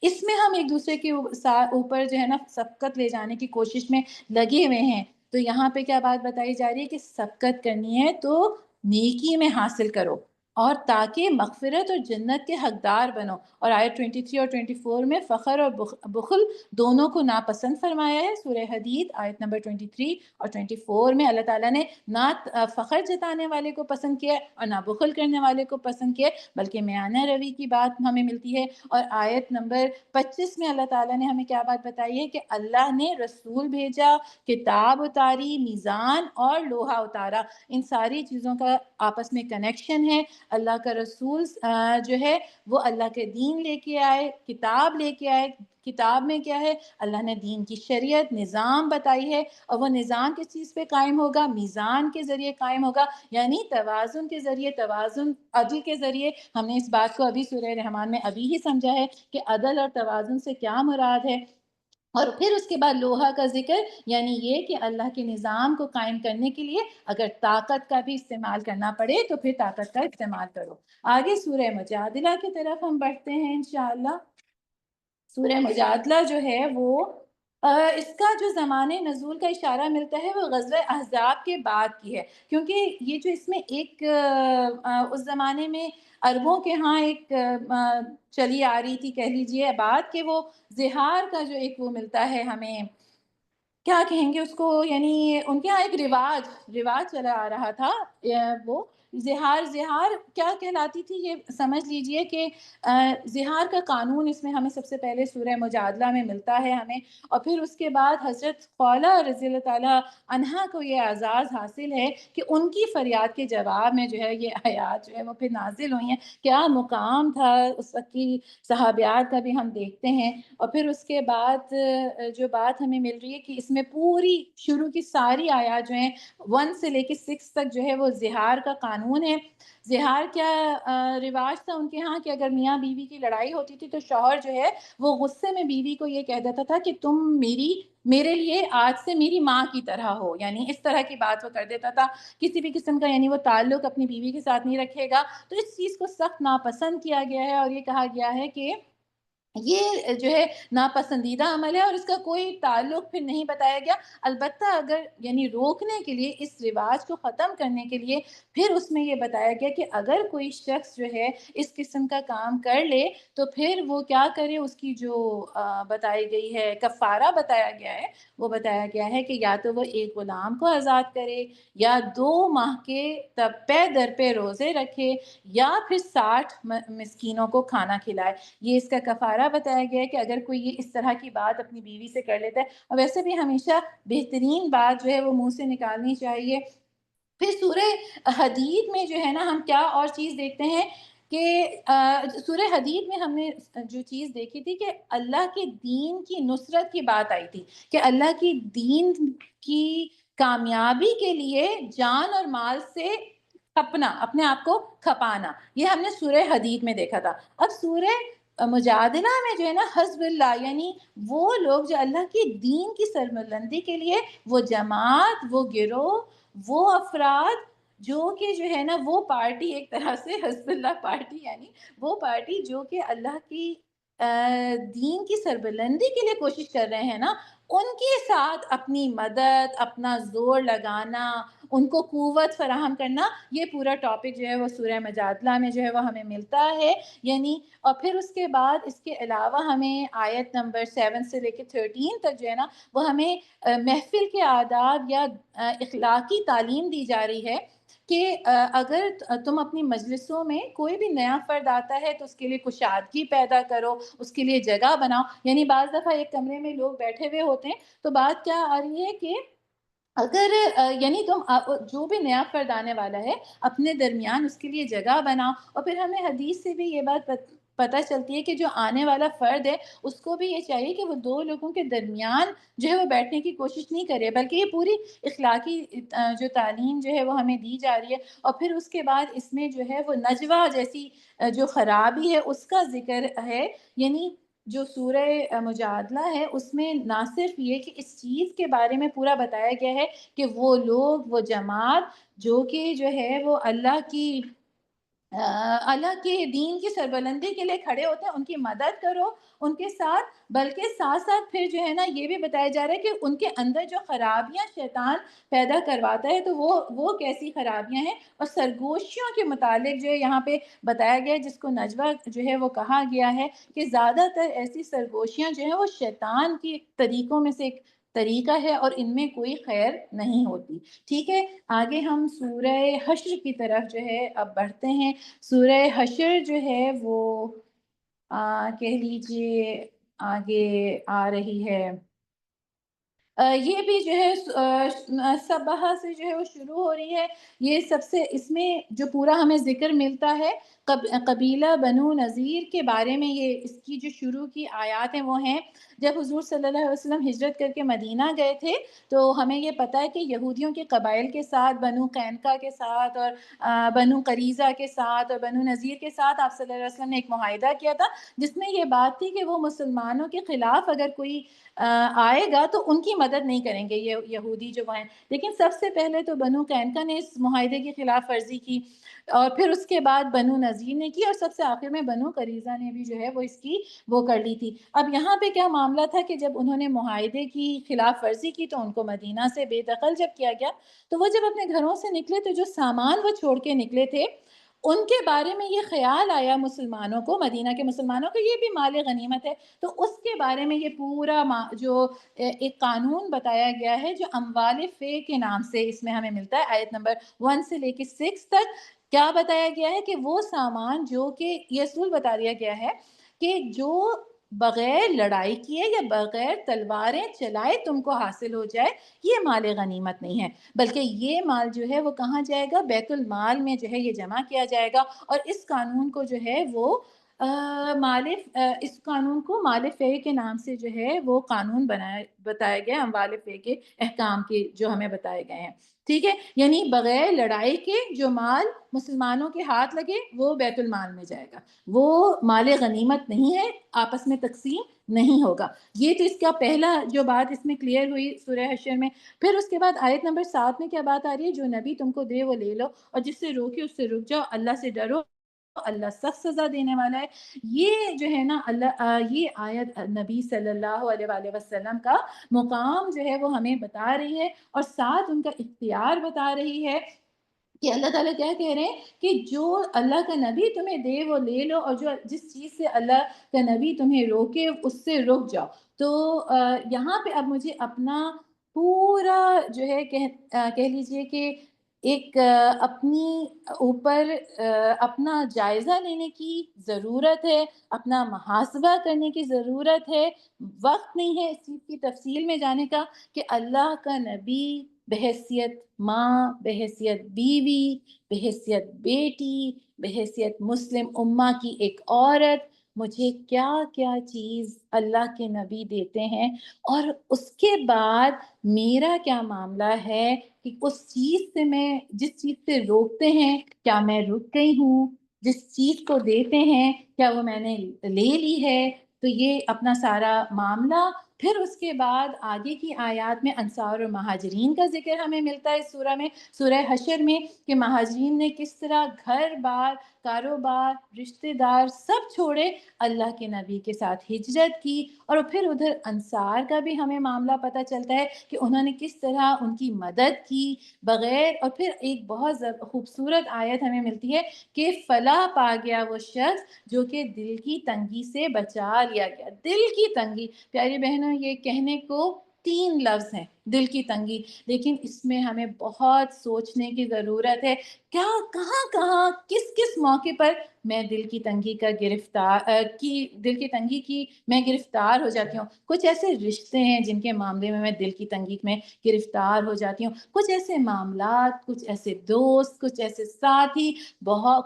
اس میں ہم ایک دوسرے کے اوپر جو ہے نا سبقت لے جانے کی کوشش میں لگے ہوئے ہیں۔ تو یہاں پہ کیا بات بتائی جا رہی ہے کہ سبقت کرنی ہے تو نیکی میں حاصل کرو، اور تاکہ مغفرت اور جنت کے حقدار بنو، اور آیت 23 اور 24 میں فخر اور بخل دونوں کو ناپسند فرمایا ہے۔ سورہ حدید آیت نمبر 23 اور 24 میں اللہ تعالیٰ نے نہ فخر جتانے والے کو پسند کیا اور نہ بخل کرنے والے کو پسند کیا، بلکہ میانہ روی کی بات ہمیں ملتی ہے۔ اور آیت نمبر 25 میں اللہ تعالیٰ نے ہمیں کیا بات بتائی ہے کہ اللہ نے رسول بھیجا، کتاب اتاری، میزان اور لوہا اتارا، ان ساری چیزوں کا آپس میں کنیکشن ہے۔ اللہ کا رسول جو ہے وہ اللہ کے دین لے کے آئے، کتاب لے کے آئے، کتاب میں کیا ہے؟ اللہ نے دین کی شریعت، نظام بتائی ہے، اور وہ نظام کس چیز پہ قائم ہوگا؟ میزان کے ذریعے قائم ہوگا، یعنی توازن کے ذریعے، توازن عدل کے ذریعے۔ ہم نے اس بات کو ابھی سورہ رحمان میں ابھی ہی سمجھا ہے کہ عدل اور توازن سے کیا مراد ہے۔ اور پھر اس کے بعد لوہا کا ذکر، یعنی یہ کہ اللہ کے نظام کو قائم کرنے کے لیے اگر طاقت کا بھی استعمال کرنا پڑے تو پھر طاقت کا استعمال کرو۔ آگے سورہ مجادلہ کی طرف ہم بڑھتے ہیں انشاءاللہ۔ سورہ مجادلہ جو ہے وہ اس کا جو زمانے نزول کا اشارہ ملتا ہے وہ غزوہ احزاب کے بعد کی ہے، کیونکہ یہ جو اس میں ایک اس زمانے میں عربوں کے ہاں ایک چلی آ رہی تھی کہہ لیجئے بات کہ وہ زہار کا جو ایک وہ ملتا ہے ہمیں، کیا کہیں گے اس کو، یعنی ان کے یہاں ایک رواج چلا آ رہا تھا، وہ زہار کیا کہلاتی تھی یہ سمجھ لیجئے کہ زہار کا قانون اس میں ہمیں سب سے پہلے سورہ مجادلہ میں ملتا ہے ہمیں، اور پھر اس کے بعد حضرت خولہ رضی اللہ تعالیٰ عنہا کو یہ اعزاز حاصل ہے کہ ان کی فریاد کے جواب میں جو ہے یہ آیات جو ہے وہ پھر نازل ہوئی ہیں۔ کیا مقام تھا اس وقت کی صحابیات کا بھی ہم دیکھتے ہیں، اور پھر اس کے بعد جو بات ہمیں مل رہی ہے کہ اس میں پوری شروع کی ساری آیات جو ہیں 1 سے لے کے 6 تک جو ہے وہ زہار کا قانون ہے۔ زہار کیا رواج تھا ان کے ہاں کہ اگر میاں بیوی کی لڑائی ہوتی تھی تو شوہر جو ہے وہ غصے میں بیوی کو یہ کہہ دیتا تھا کہ تم میرے لیے آج سے میری ماں کی طرح ہو، یعنی اس طرح کی بات وہ کر دیتا تھا، کسی بھی قسم کا یعنی وہ تعلق اپنی بیوی کے ساتھ نہیں رکھے گا۔ تو اس چیز کو سخت ناپسند کیا گیا ہے، اور یہ کہا گیا ہے کہ یہ جو ہے ناپسندیدہ عمل ہے اور اس کا کوئی تعلق پھر نہیں بتایا گیا، البتہ اگر یعنی روکنے کے لیے، اس رواج کو ختم کرنے کے لیے پھر اس میں یہ بتایا گیا کہ اگر کوئی شخص جو ہے اس قسم کا کام کر لے تو پھر وہ کیا کرے، اس کی جو بتائی گئی ہے کفارہ بتایا گیا ہے، وہ بتایا گیا ہے کہ یا تو وہ ایک غلام کو آزاد کرے، یا 2 ماہ کے پے در پہ روزے رکھے، یا پھر 60 مسکینوں کو کھانا کھلائے۔ یہ اس کا کفارہ بتایا گیا ہے کہ اگر کوئی یہ اس طرح کی بات اپنی بیوی سے کر لیتا ہے، اور ویسے بھی ہمیشہ بہترین بات جو ہے وہ منہ سے نکالنی چاہیے۔ پھر سورہ حدید میں جو ہے نا ہم کیا اور چیز دیکھتے ہیں کہ سورہ حدید میں ہم نے جو چیز دیکھی تھی کہ اللہ کے دین کی نصرت کی بات آئی تھی، کہ اللہ کی دین کی کامیابی کے لیے جان اور مال سے اپنے آپ کو کھپانا، یہ ہم نے سورہ حدید میں دیکھا تھا۔ اب سورہ مجادلہ میں جو ہے نا حزب اللہ، یعنی وہ لوگ جو اللہ کی دین کی سربلندی کے لیے، وہ جماعت، وہ گروہ، وہ افراد جو کہ جو ہے نا وہ پارٹی، ایک طرح سے حزب اللہ پارٹی، یعنی وہ پارٹی جو کہ اللہ کی دین کی سربلندی کے لیے کوشش کر رہے ہیں نا، ان کے ساتھ اپنی مدد، اپنا زور لگانا، ان کو قوت فراہم کرنا، یہ پورا ٹاپک جو ہے وہ سورہ مجادلہ میں جو ہے وہ ہمیں ملتا ہے۔ یعنی اور پھر اس کے بعد اس کے علاوہ ہمیں آیت نمبر 7 سے لے کے 13 تک جو ہے نا وہ ہمیں محفل کے آداب یا اخلاقی تعلیم دی جا رہی ہے کہ اگر تم اپنی مجلسوں میں کوئی بھی نیا فرد آتا ہے تو اس کے لیے کشادگی پیدا کرو، اس کے لیے جگہ بناؤ۔ یعنی بعض دفعہ ایک کمرے میں لوگ بیٹھے ہوئے ہوتے ہیں تو بات کیا آ رہی ہے کہ اگر یعنی تم جو بھی نیا فرد آنے والا ہے اپنے درمیان اس کے لیے جگہ بناؤ، اور پھر ہمیں حدیث سے بھی یہ بات پتہ چلتی ہے کہ جو آنے والا فرد ہے اس کو بھی یہ چاہیے کہ وہ 2 لوگوں کے درمیان جو ہے وہ بیٹھنے کی کوشش نہیں کرے، بلکہ یہ پوری اخلاقی جو تعلیم جو ہے وہ ہمیں دی جا رہی ہے۔ اور پھر اس کے بعد اس میں جو ہے وہ نجوہ جیسی جو خرابی ہے اس کا ذکر ہے، یعنی جو سورہ مجادلہ ہے اس میں نہ صرف یہ کہ اس چیز کے بارے میں پورا بتایا گیا ہے کہ وہ لوگ، وہ جماعت جو کہ جو ہے وہ اللہ کے دین کی سربلندی کے لیے کھڑے ہوتے ہیں، ان کی مدد کرو ان کے ساتھ، بلکہ ساتھ ساتھ پھر جو ہے نا یہ بھی بتایا جا رہا ہے کہ ان کے اندر جو خرابیاں شیطان پیدا کرواتا ہے تو وہ کیسی خرابیاں ہیں، اور سرگوشیوں کے متعلق جو ہے یہاں پہ بتایا گیا ہے، جس کو نجوہ جو ہے وہ کہا گیا ہے کہ زیادہ تر ایسی سرگوشیاں جو ہیں وہ شیطان کی طریقوں میں سے ایک طریقہ ہے، اور ان میں کوئی خیر نہیں ہوتی۔ ٹھیک ہے، آگے ہم سورہ حشر کی طرف جو ہے اب بڑھتے ہیں۔ سورہ حشر جو ہے وہ کہہ لیجیے آگے آ رہی ہے، یہ بھی جو ہے صبح سے جو ہے وہ شروع ہو رہی ہے۔ یہ سب سے اس میں جو پورا ہمیں ذکر ملتا ہے قبیلہ بنو نذیر کے بارے میں، یہ اس کی جو شروع کی آیات ہیں وہ ہیں جب حضور صلی اللہ علیہ وسلم ہجرت کر کے مدینہ گئے تھے تو ہمیں یہ پتہ ہے کہ یہودیوں کے قبائل کے ساتھ، بنو قینقاع کے ساتھ اور بنو قریظہ کے ساتھ اور بنو نذیر کے ساتھ آپ صلی اللہ علیہ وسلم نے ایک معاہدہ کیا تھا جس میں یہ بات تھی کہ وہ مسلمانوں کے خلاف اگر کوئی آئے گا تو ان کی مدد نہیں کریں گے یہ یہودی جو ہیں۔ لیکن سب سے پہلے تو بنو قینقاع نے اس معاہدے کی خلاف ورزی کی، اور پھر اس کے بعد بنو نذیر نے کی، اور سب سے آخر میں بنو قریظہ نے بھی جو ہے وہ اس کی وہ کر لی تھی۔ اب یہاں پہ کیا معاملہ معاملہ تھا کہ جب انہوں نے معاہدے کی خلاف ورزی کی تو ان کو مدینہ سے بے دخل جب کیا گیا، تو وہ جب اپنے گھروں سے نکلے تو جو سامان وہ چھوڑ کے نکلے تھے ان کے بارے میں یہ خیال آیا مسلمانوں کو، مدینہ کے مسلمانوں کو، یہ بھی مال غنیمت ہے، تو اس کے بارے میں یہ پورا جو ایک قانون بتایا گیا ہے جو اموال فے کے نام سے اس میں ہمیں ملتا ہے، آیت نمبر 1 سے لے کے 6 تک کیا بتایا گیا ہے کہ وہ سامان جو کہ یہ اصول بتا دیا گیا ہے کہ جو بغیر لڑائی کیے یا بغیر تلواریں چلائے تم کو حاصل ہو جائے، یہ مال غنیمت نہیں ہے، بلکہ یہ مال جو ہے وہ کہاں جائے گا؟ بیت المال میں جو ہے یہ جمع کیا جائے گا، اور اس قانون کو جو ہے وہ اس قانون کو مال فے کے نام سے جو ہے وہ قانون بتایا گیا، اموال فے کے احکام کے جو ہمیں بتائے گئے ہیں، ٹھیک ہے؟ یعنی بغیر لڑائی کے جو مال مسلمانوں کے ہاتھ لگے وہ بیت المال میں جائے گا، وہ مال غنیمت نہیں ہے، آپس میں تقسیم نہیں ہوگا۔ یہ تو اس کا پہلا جو بات اس میں کلیئر ہوئی سورہ حشر میں۔ پھر اس کے بعد آیت نمبر 7 میں کیا بات آ رہی ہے؟ جو نبی تم کو دے وہ لے لو، اور جس سے روکے اس سے رک جاؤ، اللہ سے ڈرو، اللہ سخت سزا دینے والا ہے۔ یہ جو ہے نا یہ آیت نبی صلی اللہ علیہ وآلہ وسلم کا مقام جو ہے وہ ہمیں بتا رہی ہے، اور ساتھ ان کا اختیار بتا رہی ہے کہ اللہ تعالیٰ کیا کہہ رہے ہیں کہ جو اللہ کا نبی تمہیں دے وہ لے لو، اور جو جس چیز سے اللہ کا نبی تمہیں روکے اس سے رک جاؤ۔ تو یہاں پہ اب مجھے اپنا پورا جو ہے کہہ لیجئے کہ ایک اپنی اوپر اپنا جائزہ لینے کی ضرورت ہے، اپنا محاسبہ کرنے کی ضرورت ہے۔ وقت نہیں ہے اس چیز کی تفصیل میں جانے کا کہ اللہ کا نبی بحیثیت ماں، بحیثیت بیوی، بحیثیت بیٹی، بحیثیت مسلم امہ کی ایک عورت مجھے کیا کیا چیز اللہ کے نبی دیتے ہیں، اور اس کے بعد میرا کیا معاملہ ہے کہ اس چیز سے جس چیز سے روکتے ہیں کیا میں رک گئی ہوں، جس چیز کو دیتے ہیں کیا وہ میں نے لے لی ہے۔ تو یہ اپنا سارا معاملہ۔ پھر اس کے بعد آگے کی آیات میں انصار اور مہاجرین کا ذکر ہمیں ملتا ہے اس سورہ میں، سورہ حشر میں، کہ مہاجرین نے کس طرح گھر بار، کاروبار، رشتہ دار سب چھوڑے، اللہ کے نبی کے ساتھ ہجرت کی، اور پھر ادھر انصار کا بھی ہمیں معاملہ پتہ چلتا ہے کہ انہوں نے کس طرح ان کی مدد کی بغیر، اور پھر ایک بہت خوبصورت آیت ہمیں ملتی ہے کہ فلاح پا گیا وہ شخص جو کہ دل کی تنگی سے بچا لیا گیا۔ دل کی تنگی، پیاری بہنوں، یہ کہنے کو 3 لفظ ہیں، دل کی تنگی، لیکن اس میں ہمیں بہت سوچنے کی ضرورت ہے، کیا کہاں کس کس موقع پر میں دل کی تنگی کی میں گرفتار ہو جاتی ہوں۔ کچھ ایسے رشتے ہیں جن کے معاملے میں دل کی تنگی میں گرفتار ہو جاتی ہوں، کچھ ایسے معاملات، کچھ ایسے دوست، کچھ ایسے ساتھی،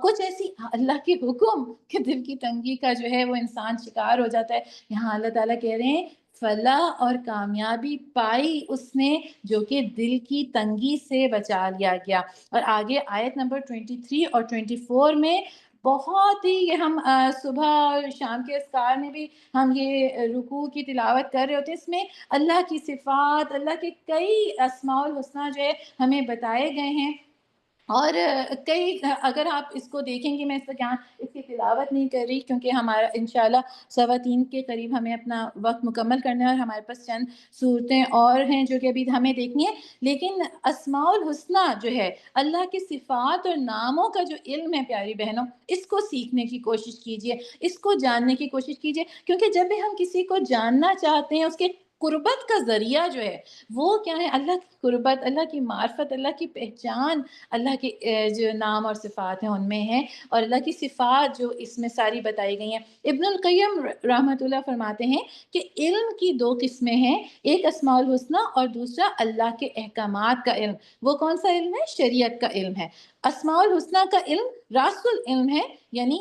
کچھ ایسی اللہ کے حکم کہ دل کی تنگی کا جو ہے وہ انسان شکار ہو جاتا ہے۔ یہاں اللہ تعالیٰ کہہ رہے ہیں فلاح اور کامیابی پائی اس نے جو کہ دل کی تنگی سے بچا لیا گیا۔ اور آگے آیت نمبر 23 اور 24 میں بہت ہی یہ ہم صبح اور شام کے اذکار میں بھی ہم یہ رکوع کی تلاوت کر رہے ہوتے ہیں، اس میں اللہ کی صفات، اللہ کے کئی اسماء الحسنی جو ہے ہمیں بتائے گئے ہیں، اور کئی اگر آپ اس کو دیکھیں گے، میں اس کی تلاوت نہیں کر رہی کیونکہ ہمارا انشاءاللہ 3:15 کے قریب ہمیں اپنا وقت مکمل کرنا ہے، اور ہمارے پاس چند صورتیں اور ہیں جو کہ ابھی ہمیں دیکھنی ہے، لیکن اسماء الحسنی جو ہے اللہ کی صفات اور ناموں کا جو علم ہے پیاری بہنوں، اس کو سیکھنے کی کوشش کیجئے، اس کو جاننے کی کوشش کیجئے، کیونکہ جب بھی ہم کسی کو جاننا چاہتے ہیں اس کے قربت کا ذریعہ جو ہے وہ کیا ہے؟ اللہ کی قربت، اللہ کی معرفت، اللہ کی پہچان، اللہ کے جو نام اور صفات ہیں ان میں ہیں، اور اللہ کی صفات جو اس میں ساری بتائی گئی ہیں۔ ابن القیم رحمۃ اللہ فرماتے ہیں کہ علم کی 2 قسمیں ہیں، ایک اسماء الحسنی اور دوسرا اللہ کے احکامات کا علم۔ وہ کون سا علم ہے؟ شریعت کا علم ہے۔ اسماء الحسنی کا علم راس العلم ہے، یعنی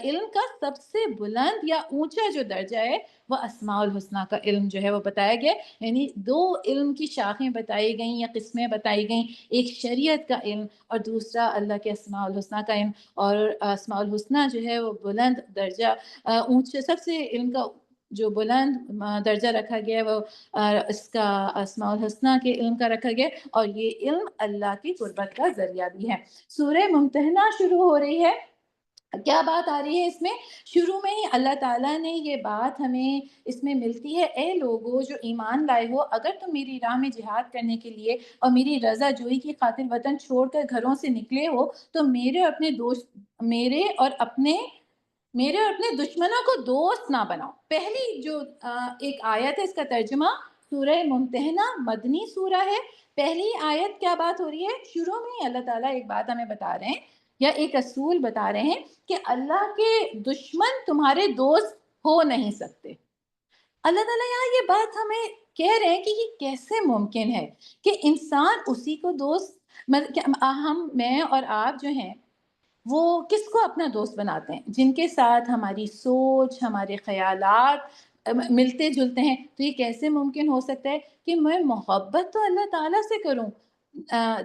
علم کا سب سے بلند یا اونچا جو درجہ ہے وہ اسماء الحسنی کا علم جو ہے وہ بتایا گیا، یعنی 2 علم کی شاخیں بتائی گئیں یا قسمیں بتائی گئیں، ایک شریعت کا علم اور دوسرا اللہ کے اسماء الحسنی کا علم۔ اور اسماء الحسنی جو ہے وہ بلند درجہ، اونچے، سب سے علم کا جو بلند درجہ رکھا گیا ہے وہ اس کا اسماء الحسنی کے علم کا رکھا گیا، اور یہ علم اللہ کی قربت کا ذریعہ بھی ہے۔ سورہ ممتحنہ شروع ہو رہی ہے کیا بات آ رہی ہے اس میں؟ شروع میں ہی اللہ تعالیٰ نے یہ بات ہمیں اس میں ملتی ہے، اے لوگو جو ایمان لائے ہو، اگر تم میری راہ میں جہاد کرنے کے لیے اور میری رضا جوئی کی خاطر وطن چھوڑ کر گھروں سے نکلے ہو، تو میرے اور اپنے دشمنوں کو دوست نہ بناؤ۔ پہلی جو ایک آیت ہے، اس کا ترجمہ سورہ ممتحنہ مدنی سورہ ہے۔ پہلی آیت کیا بات ہو رہی ہے؟ شروع میں ہی اللہ تعالیٰ ایک بات ہمیں بتا رہے ہیں، یا ایک اصول بتا رہے ہیں کہ اللہ کے دشمن تمہارے دوست ہو نہیں سکتے۔ اللہ تعالیٰ یہاں یہ بات ہمیں کہہ رہے ہیں کہ یہ کیسے ممکن ہے کہ انسان اسی کو دوست، میں اور آپ جو ہیں وہ کس کو اپنا دوست بناتے ہیں؟ جن کے ساتھ ہماری سوچ، ہمارے خیالات ملتے جلتے ہیں۔ تو یہ کیسے ممکن ہو سکتا ہے کہ میں محبت تو اللہ تعالیٰ سے کروں،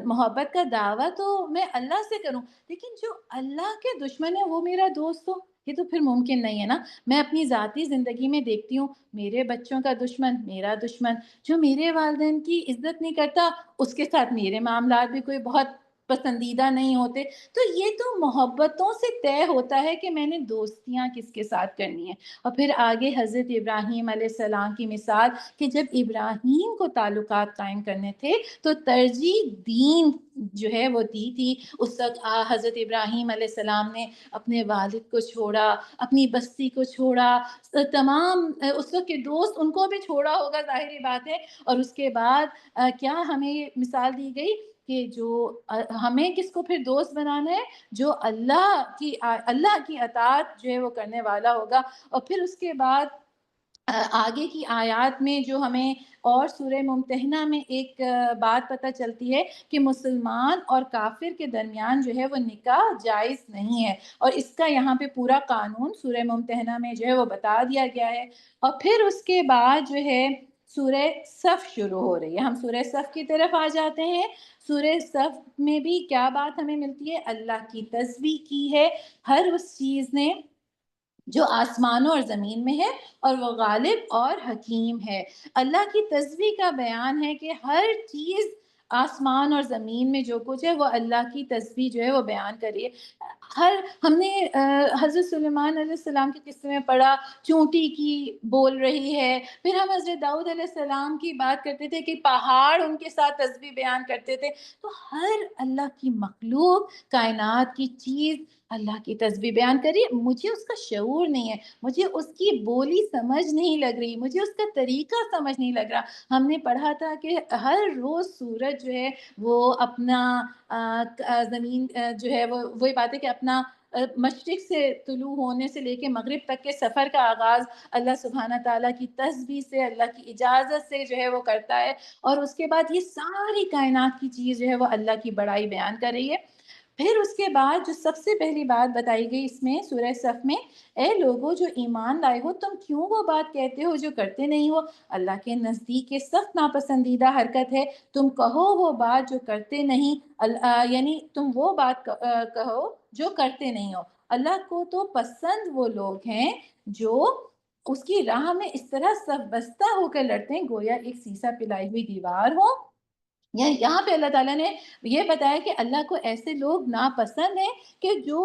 محبت کا دعویٰ تو میں اللہ سے کروں، لیکن جو اللہ کے دشمن ہے وہ میرا دوست ہو؟ یہ تو پھر ممکن نہیں ہے نا۔ میں اپنی ذاتی زندگی میں دیکھتی ہوں، میرے بچوں کا دشمن میرا دشمن، جو میرے والدین کی عزت نہیں کرتا اس کے ساتھ میرے معاملات بھی کوئی بہت پسندیدہ نہیں ہوتے۔ تو یہ تو محبتوں سے طے ہوتا ہے کہ میں نے دوستیاں کس کے ساتھ کرنی ہے۔ اور پھر آگے حضرت ابراہیم علیہ السلام کی مثال کہ جب ابراہیم کو تعلقات قائم کرنے تھے تو ترجیح دین جو ہے وہ دی تھی۔ اس وقت حضرت ابراہیم علیہ السلام نے اپنے والد کو چھوڑا، اپنی بستی کو چھوڑا، تمام اس وقت کے دوست ان کو بھی چھوڑا ہوگا، ظاہری بات ہے۔ اور اس کے بعد کیا ہمیں یہ مثال دی گئی کہ جو ہمیں کس کو پھر دوست بنانا ہے؟ جو اللہ کی اطاعت جو ہے وہ کرنے والا ہوگا۔ اور پھر اس کے بعد آگے کی آیات میں جو ہمیں اور سورہ ممتحنہ میں ایک بات پتہ چلتی ہے کہ مسلمان اور کافر کے درمیان جو ہے وہ نکاح جائز نہیں ہے، اور اس کا یہاں پہ پورا قانون سورہ ممتحنہ میں جو ہے وہ بتا دیا گیا ہے۔ اور پھر اس کے بعد جو ہے سورہ صف شروع ہو رہی ہے۔ ہم سورہ صف کی طرف آ جاتے ہیں۔ سورہ صف میں بھی کیا بات ہمیں ملتی ہے؟ اللہ کی تسبیح کی ہے ہر اس چیز نے جو آسمانوں اور زمین میں ہے، اور وہ غالب اور حکیم ہے۔ اللہ کی تسبیح کا بیان ہے کہ ہر چیز آسمان اور زمین میں جو کچھ ہے وہ اللہ کی تسبیح جو ہے وہ بیان کریے۔ ہم نے حضرت سلیمان علیہ السلام کے قصے میں پڑھا، چونٹی کی بول رہی ہے۔ پھر ہم حضرت داؤد علیہ السلام کی بات کرتے تھے کہ پہاڑ ان کے ساتھ تسبیح بیان کرتے تھے۔ تو ہر اللہ کی مخلوق، کائنات کی چیز اللہ کی تسبیح بیان کری۔ مجھے اس کا شعور نہیں ہے، مجھے اس کی بولی سمجھ نہیں لگ رہی، مجھے اس کا طریقہ سمجھ نہیں لگ رہا۔ ہم نے پڑھا تھا کہ ہر روز سورج جو ہے وہ اپنا زمین جو ہے وہ وہی بات ہے کہ اپنا مشرق سے طلوع ہونے سے لے کے مغرب تک کے سفر کا آغاز اللہ سبحانہ تعالیٰ کی تسبیح سے، اللہ کی اجازت سے جو ہے وہ کرتا ہے، اور اس کے بعد یہ ساری کائنات کی چیز جو ہے وہ اللہ کی بڑائی بیان کر رہی ہے۔ پھر اس کے بعد جو سب سے پہلی بات بتائی گئی اس میں سورہ صف میں، اے لوگو جو ایمان لائے ہو، تم کیوں وہ بات کہتے ہو جو کرتے نہیں ہو؟ اللہ کے نزدیک یہ سخت ناپسندیدہ حرکت ہے۔ تم کہو وہ بات جو کرتے نہیں، یعنی تم وہ بات کہو جو کرتے نہیں ہو۔ اللہ کو تو پسند وہ لوگ ہیں جو اس کی راہ میں اس طرح صف بستہ ہو کر لڑتے ہیں گویا ایک سیسا پلائی ہوئی دیوار ہو۔ یہاں پہ اللہ تعالیٰ نے یہ بتایا کہ اللہ کو ایسے لوگ ناپسند ہیں کہ جو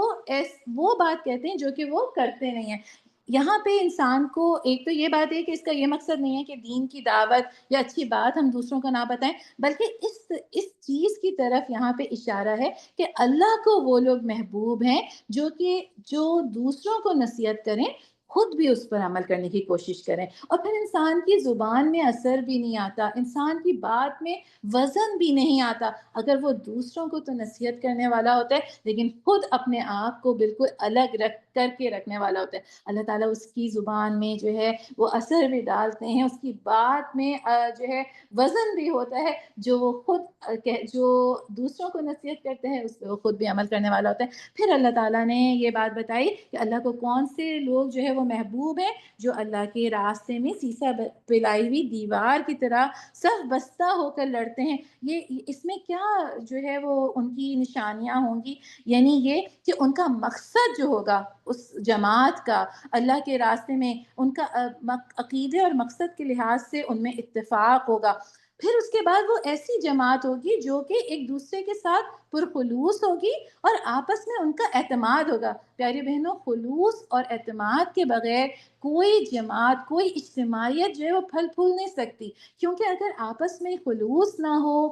وہ بات کہتے ہیں جو کہ وہ کرتے نہیں ہیں۔ یہاں پہ انسان کو ایک تو یہ بات ہے کہ اس کا یہ مقصد نہیں ہے کہ دین کی دعوت یا اچھی بات ہم دوسروں کو نہ بتائیں، بلکہ اس چیز کی طرف یہاں پہ اشارہ ہے کہ اللہ کو وہ لوگ محبوب ہیں جو دوسروں کو نصیحت کریں، خود بھی اس پر عمل کرنے کی کوشش کریں۔ اور پھر انسان کی زبان میں اثر بھی نہیں آتا، انسان کی بات میں وزن بھی نہیں آتا اگر وہ دوسروں کو تو نصیحت کرنے والا ہوتا ہے لیکن خود اپنے آپ کو بالکل الگ رکھنے والا ہوتا ہے۔ اللہ تعالیٰ اس کی زبان میں جو ہے وہ اثر بھی ڈالتے ہیں، اس کی بات میں جو ہے وزن بھی ہوتا ہے، جو وہ خود جو دوسروں کو نصیحت کرتے ہیں اس پہ وہ خود بھی عمل کرنے والا ہوتا ہے۔ پھر اللہ تعالیٰ نے یہ بات بتائی کہ اللہ کو کون سے لوگ جو ہے وہ محبوب ہیں، جو اللہ کے راستے میں سیسا پلائی ہوئی دیوار کی طرح صف بستہ ہو کر لڑتے ہیں۔ اس میں کیا جو ہے وہ ان کی نشانیاں ہوں گی، یعنی یہ کہ ان کا مقصد جو ہوگا اس جماعت کا اللہ کے راستے میں، ان کا عقیدے اور مقصد کے لحاظ سے ان میں اتفاق ہوگا۔ پھر اس کے بعد وہ ایسی جماعت ہوگی جو کہ ایک دوسرے کے ساتھ پرخلوص ہوگی اور آپس میں ان کا اعتماد ہوگا. پیاری بہنوں، خلوص اور اعتماد کے بغیر کوئی جماعت، کوئی اجتماعیت جو ہے وہ پھل پھول نہیں سکتی. کیونکہ اگر آپس میں خلوص نہ ہو،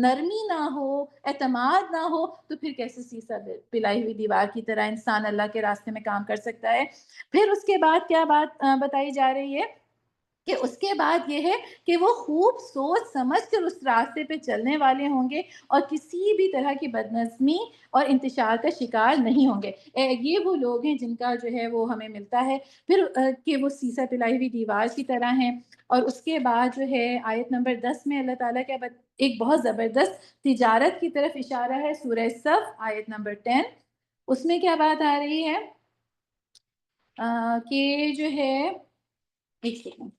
نرمی نہ ہو، اعتماد نہ ہو، تو پھر کیسے سیسا پلائی ہوئی دیوار کی طرح انسان اللہ کے راستے میں کام کر سکتا ہے. پھر اس کے بعد کیا بات بتائی جا رہی ہے کہ اس کے بعد یہ ہے کہ وہ خوب سوچ سمجھ کر اس راستے پہ چلنے والے ہوں گے اور کسی بھی طرح کی بدنظمی اور انتشار کا شکار نہیں ہوں گے. یہ وہ لوگ ہیں جن کا جو ہے وہ ہمیں ملتا ہے پھر کہ وہ سیسا پلائی ہوئی دیوار کی طرح ہیں. اور اس کے بعد جو ہے آیت نمبر 10 میں اللہ تعالیٰ کا ایک بہت زبردست تجارت کی طرف اشارہ ہے. سورہ صف آیت نمبر 10، اس میں کیا بات آ رہی ہے کہ جو ہے ایک سیکنڈ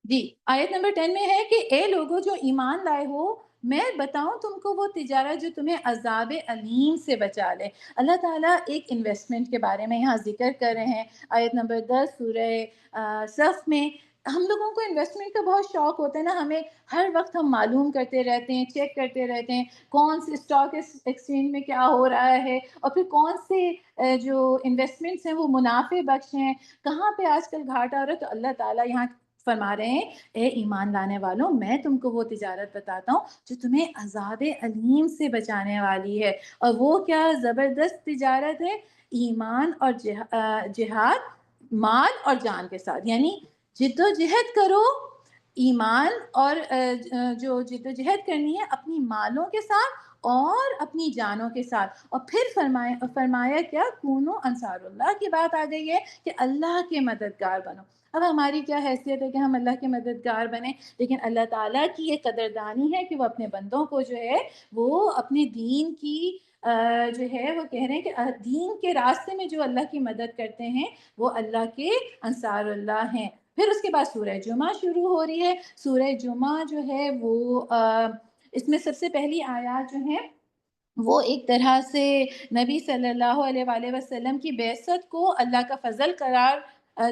جی، آیت نمبر 10 میں ہے کہ اے لوگوں جو ایمان لائے ہو، میں بتاؤں تم کو وہ تجارت جو تمہیں عذاب علیم سے بچا لے. اللہ تعالیٰ ایک انویسٹمنٹ کے بارے میں یہاں ذکر کر رہے ہیں. آیت نمبر 10 سورہ صف میں ہم لوگوں کو انویسٹمنٹ کا بہت شوق ہوتا ہے نا، ہمیں ہر وقت ہم معلوم کرتے رہتے ہیں، چیک کرتے رہتے ہیں کون سے اسٹاک ایکسچینج میں کیا ہو رہا ہے، اور پھر کون سے جو انویسٹمنٹس ہیں وہ منافع بخش ہیں، کہاں پہ آج کل گھاٹا ہو رہا ہے. تو اللہ تعالیٰ یہاں فرما رہے ہیں اے ایمان لانے والوں، میں تم کو وہ تجارت بتاتا ہوں جو تمہیں عذاب علیم سے بچانے والی ہے. اور وہ کیا زبردست تجارت ہے، ایمان اور جہاد مال اور جان کے ساتھ. یعنی جد و جہد کرو، ایمان اور جو جد و جہد کرنی ہے اپنی مالوں کے ساتھ اور اپنی جانوں کے ساتھ. اور پھر فرمایا کیا، کونو انصار اللہ کی بات آ گئی ہے کہ اللہ کے مددگار بنو. اب ہماری کیا حیثیت ہے کہ ہم اللہ کے مددگار بنیں، لیکن اللہ تعالیٰ کی یہ قدردانی ہے کہ وہ اپنے بندوں کو جو ہے وہ اپنے دین کی جو ہے وہ کہہ رہے ہیں کہ دین کے راستے میں جو اللہ کی مدد کرتے ہیں وہ اللہ کے انصار اللہ ہیں. پھر اس کے بعد سورہ جمعہ شروع ہو رہی ہے. سورہ جمعہ جو ہے وہ اس میں سب سے پہلی آیات جو ہیں وہ ایک طرح سے نبی صلی اللہ علیہ وآلہ وسلم کی بعثت کو اللہ کا فضل قرار،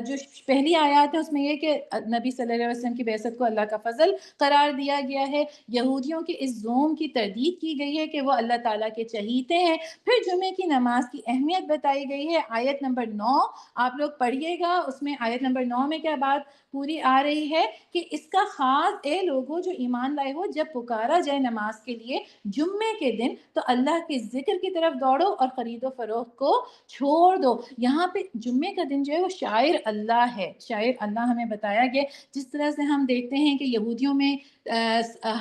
جو پہلی آیات ہے اس میں یہ کہ نبی صلی اللہ علیہ وسلم کی بعثت کو اللہ کا فضل قرار دیا گیا ہے. یہودیوں کے اس زوم کی تردید کی گئی ہے کہ وہ اللہ تعالیٰ کے چہیتے ہیں. پھر جمعے کی نماز کی اہمیت بتائی گئی ہے. آیت نمبر 9 آپ لوگ پڑھیے گا، اس میں آیت نمبر 9 میں کیا بات پوری آ رہی ہے کہ اس کا خاص اے لوگوں جو ایمان لائے ہو، جب پکارا جائے نماز کے لیے جمعے کے دن تو اللہ کے ذکر کی طرف دوڑو اور خرید و فروخت کو چھوڑ دو. یہاں پہ جمعے کا دن جو ہے وہ شاعر اللہ ہے، شاعر اللہ ہمیں بتایا گیا. جس طرح سے ہم دیکھتے ہیں کہ یہودیوں میں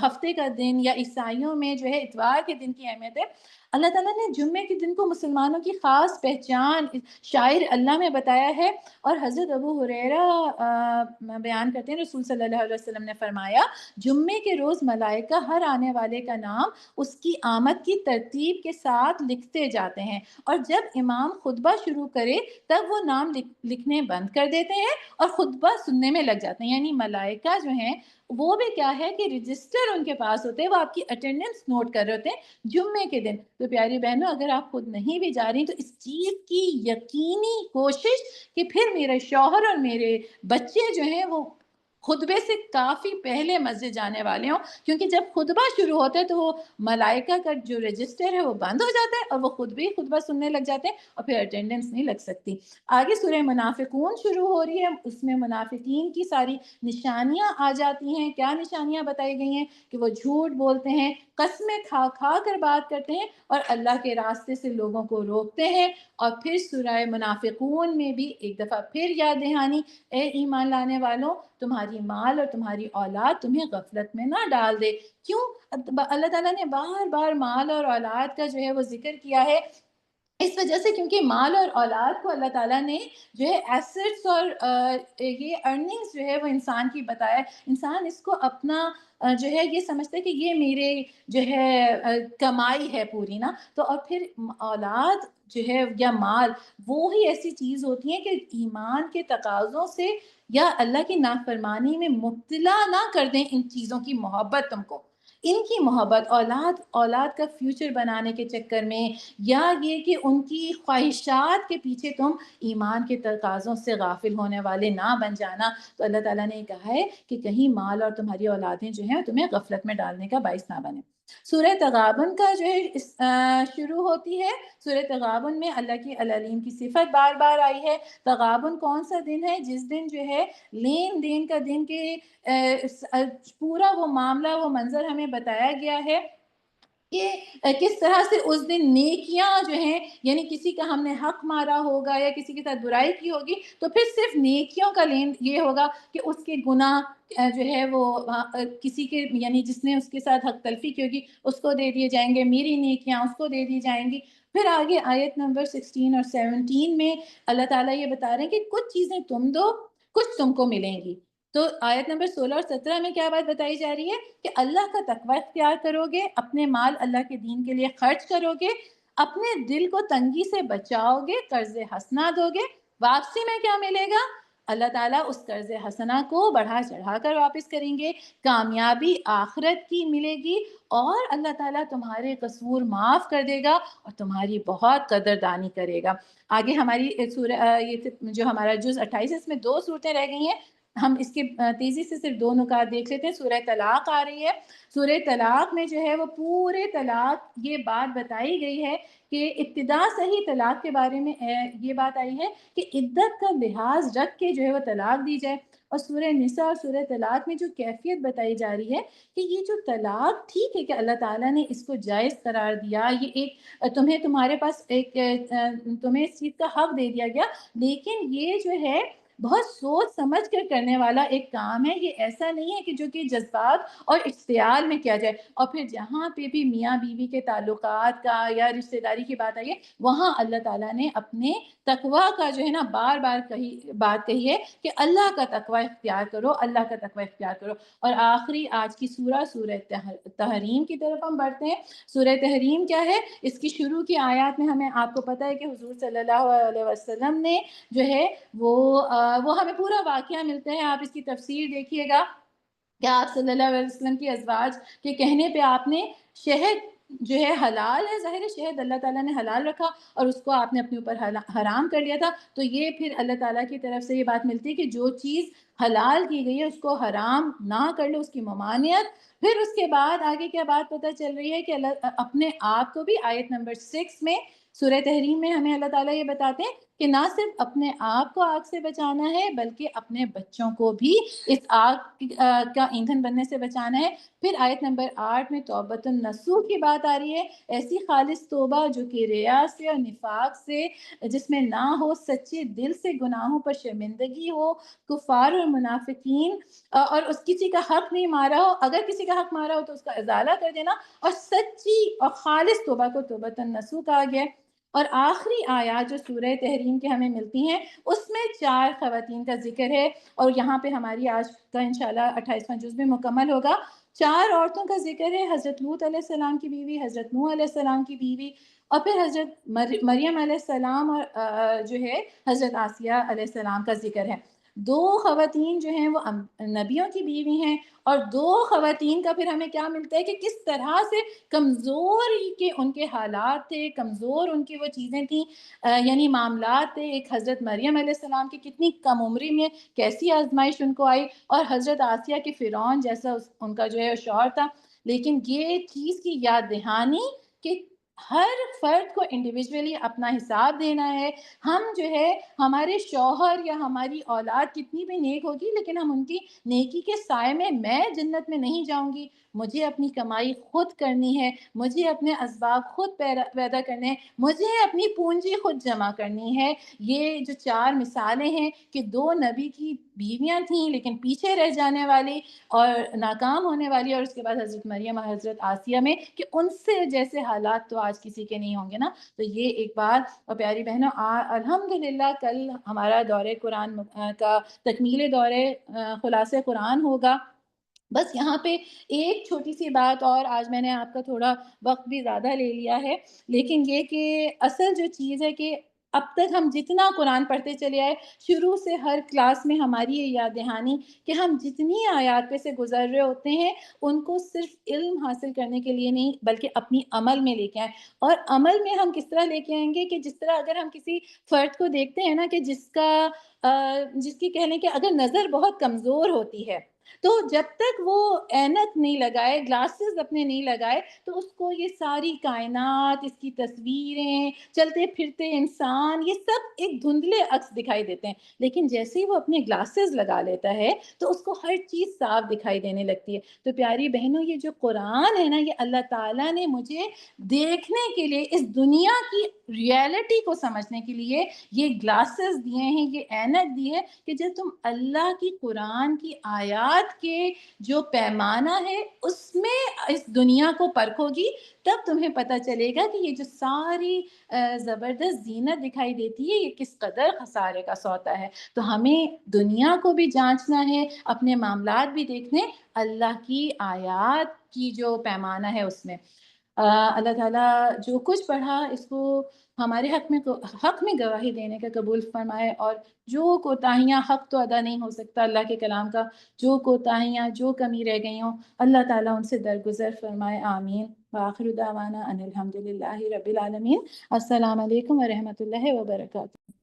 ہفتے کا دن یا عیسائیوں میں جو ہے اتوار کے دن کی اہمیت ہے، اللہ تعالیٰ نے جمعے کے دن کو مسلمانوں کی خاص پہچان شاعر اللہ میں بتایا ہے. اور حضرت ابو ہریرہ بیان کرتے ہیں رسول صلی اللہ علیہ وسلم نے فرمایا جمعے کے روز ملائکہ ہر آنے والے کا نام اس کی آمد کی ترتیب کے ساتھ لکھتے جاتے ہیں، اور جب امام خطبہ شروع کرے تب وہ نام لکھنے بند کر دیتے ہیں اور خطبہ سننے میں لگ جاتے ہیں. یعنی ملائکہ جو ہیں وہ بھی کیا ہے کہ رجسٹر ان کے پاس ہوتے ہیں، وہ آپ کی اٹینڈنس نوٹ کر رہے ہوتے ہیں جمعے کے دن. تو پیاری بہنوں، اگر آپ خود نہیں بھی جا رہی تو اس چیز کی یقینی کوشش کہ پھر میرے شوہر اور میرے بچے جو ہیں وہ خطبے سے کافی پہلے مسجد جانے والے ہوں، کیونکہ جب خطبہ شروع ہوتا ہے تو وہ ملائکہ کا جو رجسٹر ہے وہ بند ہو جاتا ہے اور وہ خود بھی خطبہ سننے لگ جاتے ہیں اور پھر اٹینڈنس نہیں لگ سکتی. آگے سورہ منافقون شروع ہو رہی ہے، اس میں منافقین کی ساری نشانیاں آ جاتی ہیں. کیا نشانیاں بتائی گئی ہیں کہ وہ جھوٹ بولتے ہیں، قسمیں کھا کھا کر بات کرتے ہیں اور اللہ کے راستے سے لوگوں کو روکتے ہیں. اور پھر سورہ منافقون میں بھی ایک دفعہ پھر یاد دہانی، اے ایمان لانے والوں، تمہاری مال اور تمہاری اولاد تمہیں غفلت میں نہ ڈال دے. کیوں اللہ تعالیٰ نے بار بار مال اور اولاد کا جو ہے وہ ذکر کیا ہے؟ اس وجہ سے کیونکہ مال اور اولاد کو اللہ تعالیٰ نے جو ہے ایسٹس اور یہ ارننگز جو ہے وہ انسان کی بتایا. انسان اس کو اپنا جو ہے یہ سمجھتا ہے کہ یہ میرے جو ہے کمائی ہے پوری نا. تو اور پھر اولاد جو ہے یا مال وہی ایسی چیز ہوتی ہے کہ ایمان کے تقاضوں سے یا اللہ کی نافرمانی میں مبتلا نہ کر دیں ان چیزوں کی محبت تم کو. ان کی محبت اولاد کا فیوچر بنانے کے چکر میں، یا یہ کہ ان کی خواہشات کے پیچھے تم ایمان کے تقاضوں سے غافل ہونے والے نہ بن جانا. تو اللہ تعالیٰ نے کہا ہے کہ کہیں مال اور تمہاری اولادیں جو ہیں تمہیں غفلت میں ڈالنے کا باعث نہ بنے. سورہ تغابن کا جو ہے شروع ہوتی ہے. سورہ تغابن میں اللہ کی العلیم کی صفت بار بار آئی ہے. تغابن کون سا دن ہے؟ جس دن جو ہے لین دین کا دن کے پورا وہ معاملہ، وہ منظر ہمیں بتایا گیا ہے کہ کس طرح سے اس دن نیکیاں جو ہیں، یعنی کسی کا ہم نے حق مارا ہوگا یا کسی کے ساتھ برائی کی ہوگی تو پھر صرف نیکیوں کا لین یہ ہوگا کہ اس کے گناہ جو ہے وہ کسی کے، یعنی جس نے اس کے ساتھ حق تلفی کی ہوگی اس کو دے دیے جائیں گے، میری نیکیاں اس کو دے دی جائیں گی. پھر آگے آیت نمبر 16 اور 17 میں اللہ تعالیٰ یہ بتا رہے ہیں کہ کچھ چیزیں تم دو، کچھ تم کو ملیں گی. تو آیت نمبر 16 اور 17 میں کیا بات بتائی جا رہی ہے کہ اللہ کا تقوی اختیار کرو گے، اپنے مال اللہ کے دین کے لیے خرچ کرو گے، اپنے دل کو تنگی سے بچاؤ گے، قرض حسنہ دو گے. واپسی میں کیا ملے گا؟ اللہ تعالیٰ اس قرض حسنہ کو بڑھا چڑھا کر واپس کریں گے، کامیابی آخرت کی ملے گی، اور اللہ تعالیٰ تمہارے قصور معاف کر دے گا اور تمہاری بہت قدردانی کرے گا. آگے ہماری سورہ یہ جو ہمارا جز 28 ہے، اس میں 2 صورتیں رہ گئی ہیں. ہم اس کے تیزی سے صرف 2 نکات دیکھ لیتے ہیں. سورہ طلاق آ رہی ہے. سورہ طلاق میں جو ہے وہ پورے طلاق یہ بات بتائی گئی ہے کہ ابتدا صحیح طلاق کے بارے میں یہ بات آئی ہے کہ عدت کا لحاظ رکھ کے جو ہے وہ طلاق دی جائے. اور سورہ نساء اور سورہ طلاق میں جو کیفیت بتائی جا رہی ہے کہ یہ جو طلاق ٹھیک ہے کہ اللہ تعالیٰ نے اس کو جائز قرار دیا، یہ ایک تمہارے پاس ایک تمہیں اس چیز کا حق دے دیا گیا، لیکن یہ جو ہے بہت سوچ سمجھ کر کرنے والا ایک کام ہے. یہ ایسا نہیں ہے کہ جو کہ جذبات اور اشتعال میں کیا جائے. اور پھر جہاں پہ بھی میاں بیوی کے تعلقات کا یا رشتہ داری کی بات آئی ہے، وہاں اللہ تعالیٰ نے اپنے تقوی کا جو ہے نا بار بار بات کہی ہے کہ اللہ کا تقوی اختیار کرو، اللہ کا تقوی اختیار کرو. اور آخری آج کی سورہ تحریم کی طرف ہم بڑھتے ہیں. سورہ تحریم کیا ہے؟ اس کی شروع کی آیات میں ہمیں آپ کو پتہ ہے کہ حضور صلی اللہ علیہ وسلم نے جو ہے وہ ہمیں پورا واقعہ ملتا ہے. آپ اس کی تفسیر دیکھیے گا کہ آپ صلی اللہ علیہ وسلم کی ازواج کے کہنے پہ آپ نے شہد جو ہے حلال ہے، ظاہر شہد اللہ تعالیٰ نے حلال رکھا اور اس کو آپ نے اپنے اوپر حرام کر لیا تھا. تو یہ پھر اللہ تعالیٰ کی طرف سے یہ بات ملتی ہے کہ جو چیز حلال کی گئی ہے اس کو حرام نہ کر لو، اس کی ممانعت. پھر اس کے بعد آگے کیا بات پتہ چل رہی ہے کہ اللہ اپنے آپ کو بھی آیت نمبر 6 میں سورہ تحریم میں ہمیں اللہ تعالیٰ یہ بتاتے ہیں کہ نہ صرف اپنے آپ کو آگ سے بچانا ہے بلکہ اپنے بچوں کو بھی اس آگ کا ایندھن بننے سے بچانا ہے. پھر آیت نمبر 8 میں توبۃ النصوح کی بات آ رہی ہے، ایسی خالص توبہ جو کہ ریا سے اور نفاق سے، جس میں نہ ہو سچے دل سے گناہوں پر شرمندگی ہو، کفار اور منافقین اور اس کسی کا حق نہیں مارا ہو، اگر کسی کا حق مارا ہو تو اس کا ازالہ کر دینا، اور سچی اور خالص توبہ کو توبۃ النصوح کہا گیا. اور آخری آیات جو سورہ تحریم کے ہمیں ملتی ہیں اس میں 4 خواتین کا ذکر ہے، اور یہاں پہ ہماری آج کا انشاءاللہ 28واں جز بھی مکمل ہوگا. 4 عورتوں کا ذکر ہے، حضرت لوط علیہ السلام کی بیوی، حضرت نوح علیہ السلام کی بیوی، اور پھر حضرت مریم علیہ السلام اور جو ہے حضرت آسیہ علیہ السلام کا ذکر ہے. 2 خواتین جو ہیں وہ نبیوں کی بیوی ہیں، اور 2 خواتین کا پھر ہمیں کیا ملتا ہے کہ کس طرح سے کمزور کے ان کے حالات تھے، کمزور ان کی وہ چیزیں تھیں، یعنی معاملات تھے. ایک حضرت مریم علیہ السلام کی کتنی کم عمری میں کیسی آزمائش ان کو آئی، اور حضرت آسیہ کے فرعون جیسا ان کا جو ہے شوہر تھا. لیکن یہ چیز کی یاد دہانی کہ ہر فرد کو انڈیویجولی اپنا حساب دینا ہے. ہم جو ہے ہمارے شوہر یا ہماری اولاد کتنی بھی نیک ہوگی لیکن ہم ان کی نیکی کے سائے میں جنت میں نہیں جاؤں گی. مجھے اپنی کمائی خود کرنی ہے، مجھے اپنے اسباب خود پیدا کرنے ہیں، مجھے اپنی پونجی خود جمع کرنی ہے. یہ جو 4 مثالیں ہیں کہ 2 نبی کی بیویاں تھیں لیکن پیچھے رہ جانے والی اور ناکام ہونے والی، اور اس کے بعد حضرت مریم اور حضرت آسیہ میں کہ ان سے جیسے حالات تو آج کسی کے نہیں ہوں گے نا. تو یہ ایک بات. اور پیاری بہنوں، الحمدللہ کل ہمارا دورہ قرآن کا تکمیل دورہ خلاصہ قرآن ہوگا. بس یہاں پہ ایک چھوٹی سی بات، اور آج میں نے آپ کا تھوڑا وقت بھی زیادہ لے لیا ہے، لیکن یہ کہ اصل جو چیز ہے کہ اب تک ہم جتنا قرآن پڑھتے چلے آئے، شروع سے ہر کلاس میں ہماری یہ یاد دہانی کہ ہم جتنی آیات پہ سے گزر رہے ہوتے ہیں ان کو صرف علم حاصل کرنے کے لیے نہیں بلکہ اپنی عمل میں لے کے آئیں. اور عمل میں ہم کس طرح لے کے آئیں گے کہ جس طرح اگر ہم کسی فرد کو دیکھتے ہیں نا کہ جس کی کہہ لیں کہ اگر نظر بہت کمزور ہوتی ہے تو جب تک وہ اینک نہیں لگائے، گلاسز اپنے نہیں لگائے، تو اس کو یہ ساری کائنات، اس کی تصویریں، چلتے پھرتے انسان، یہ سب ایک دھندلے عکس دکھائی دیتے ہیں. لیکن جیسے ہی وہ اپنے گلاسز لگا لیتا ہے تو اس کو ہر چیز صاف دکھائی دینے لگتی ہے. تو پیاری بہنوں، یہ جو قرآن ہے نا، یہ اللہ تعالیٰ نے مجھے دیکھنے کے لیے، اس دنیا کی ریئلٹی کو سمجھنے کے لیے یہ گلاسز دیے ہیں، یہ اینک دی ہے کہ جب تم اللہ کی قرآن کی آیات کے جو پیمانہ ہے اس میں اس دنیا کو پرکھو گی، تب تمہیں پتہ چلے گا کہ یہ جو ساری زبردست زینت دکھائی دیتی ہے یہ کس قدر خسارے کا سودا ہے. تو ہمیں دنیا کو بھی جانچنا ہے، اپنے معاملات بھی دیکھنے، اللہ کی آیات کی جو پیمانہ ہے اس میں. اللہ تعالیٰ جو کچھ پڑھا اس کو ہمارے حق میں گواہی دینے کا قبول فرمائے، اور جو کوتاہیاں، حق تو ادا نہیں ہو سکتا اللہ کے کلام کا، جو کوتاہیاں، جو کمی رہ گئی ہوں اللہ تعالیٰ ان سے درگزر فرمائے. آمین. وآخر دعوانا ان الحمد للہ رب العالمین. السلام علیکم ورحمۃ اللہ وبرکاتہ.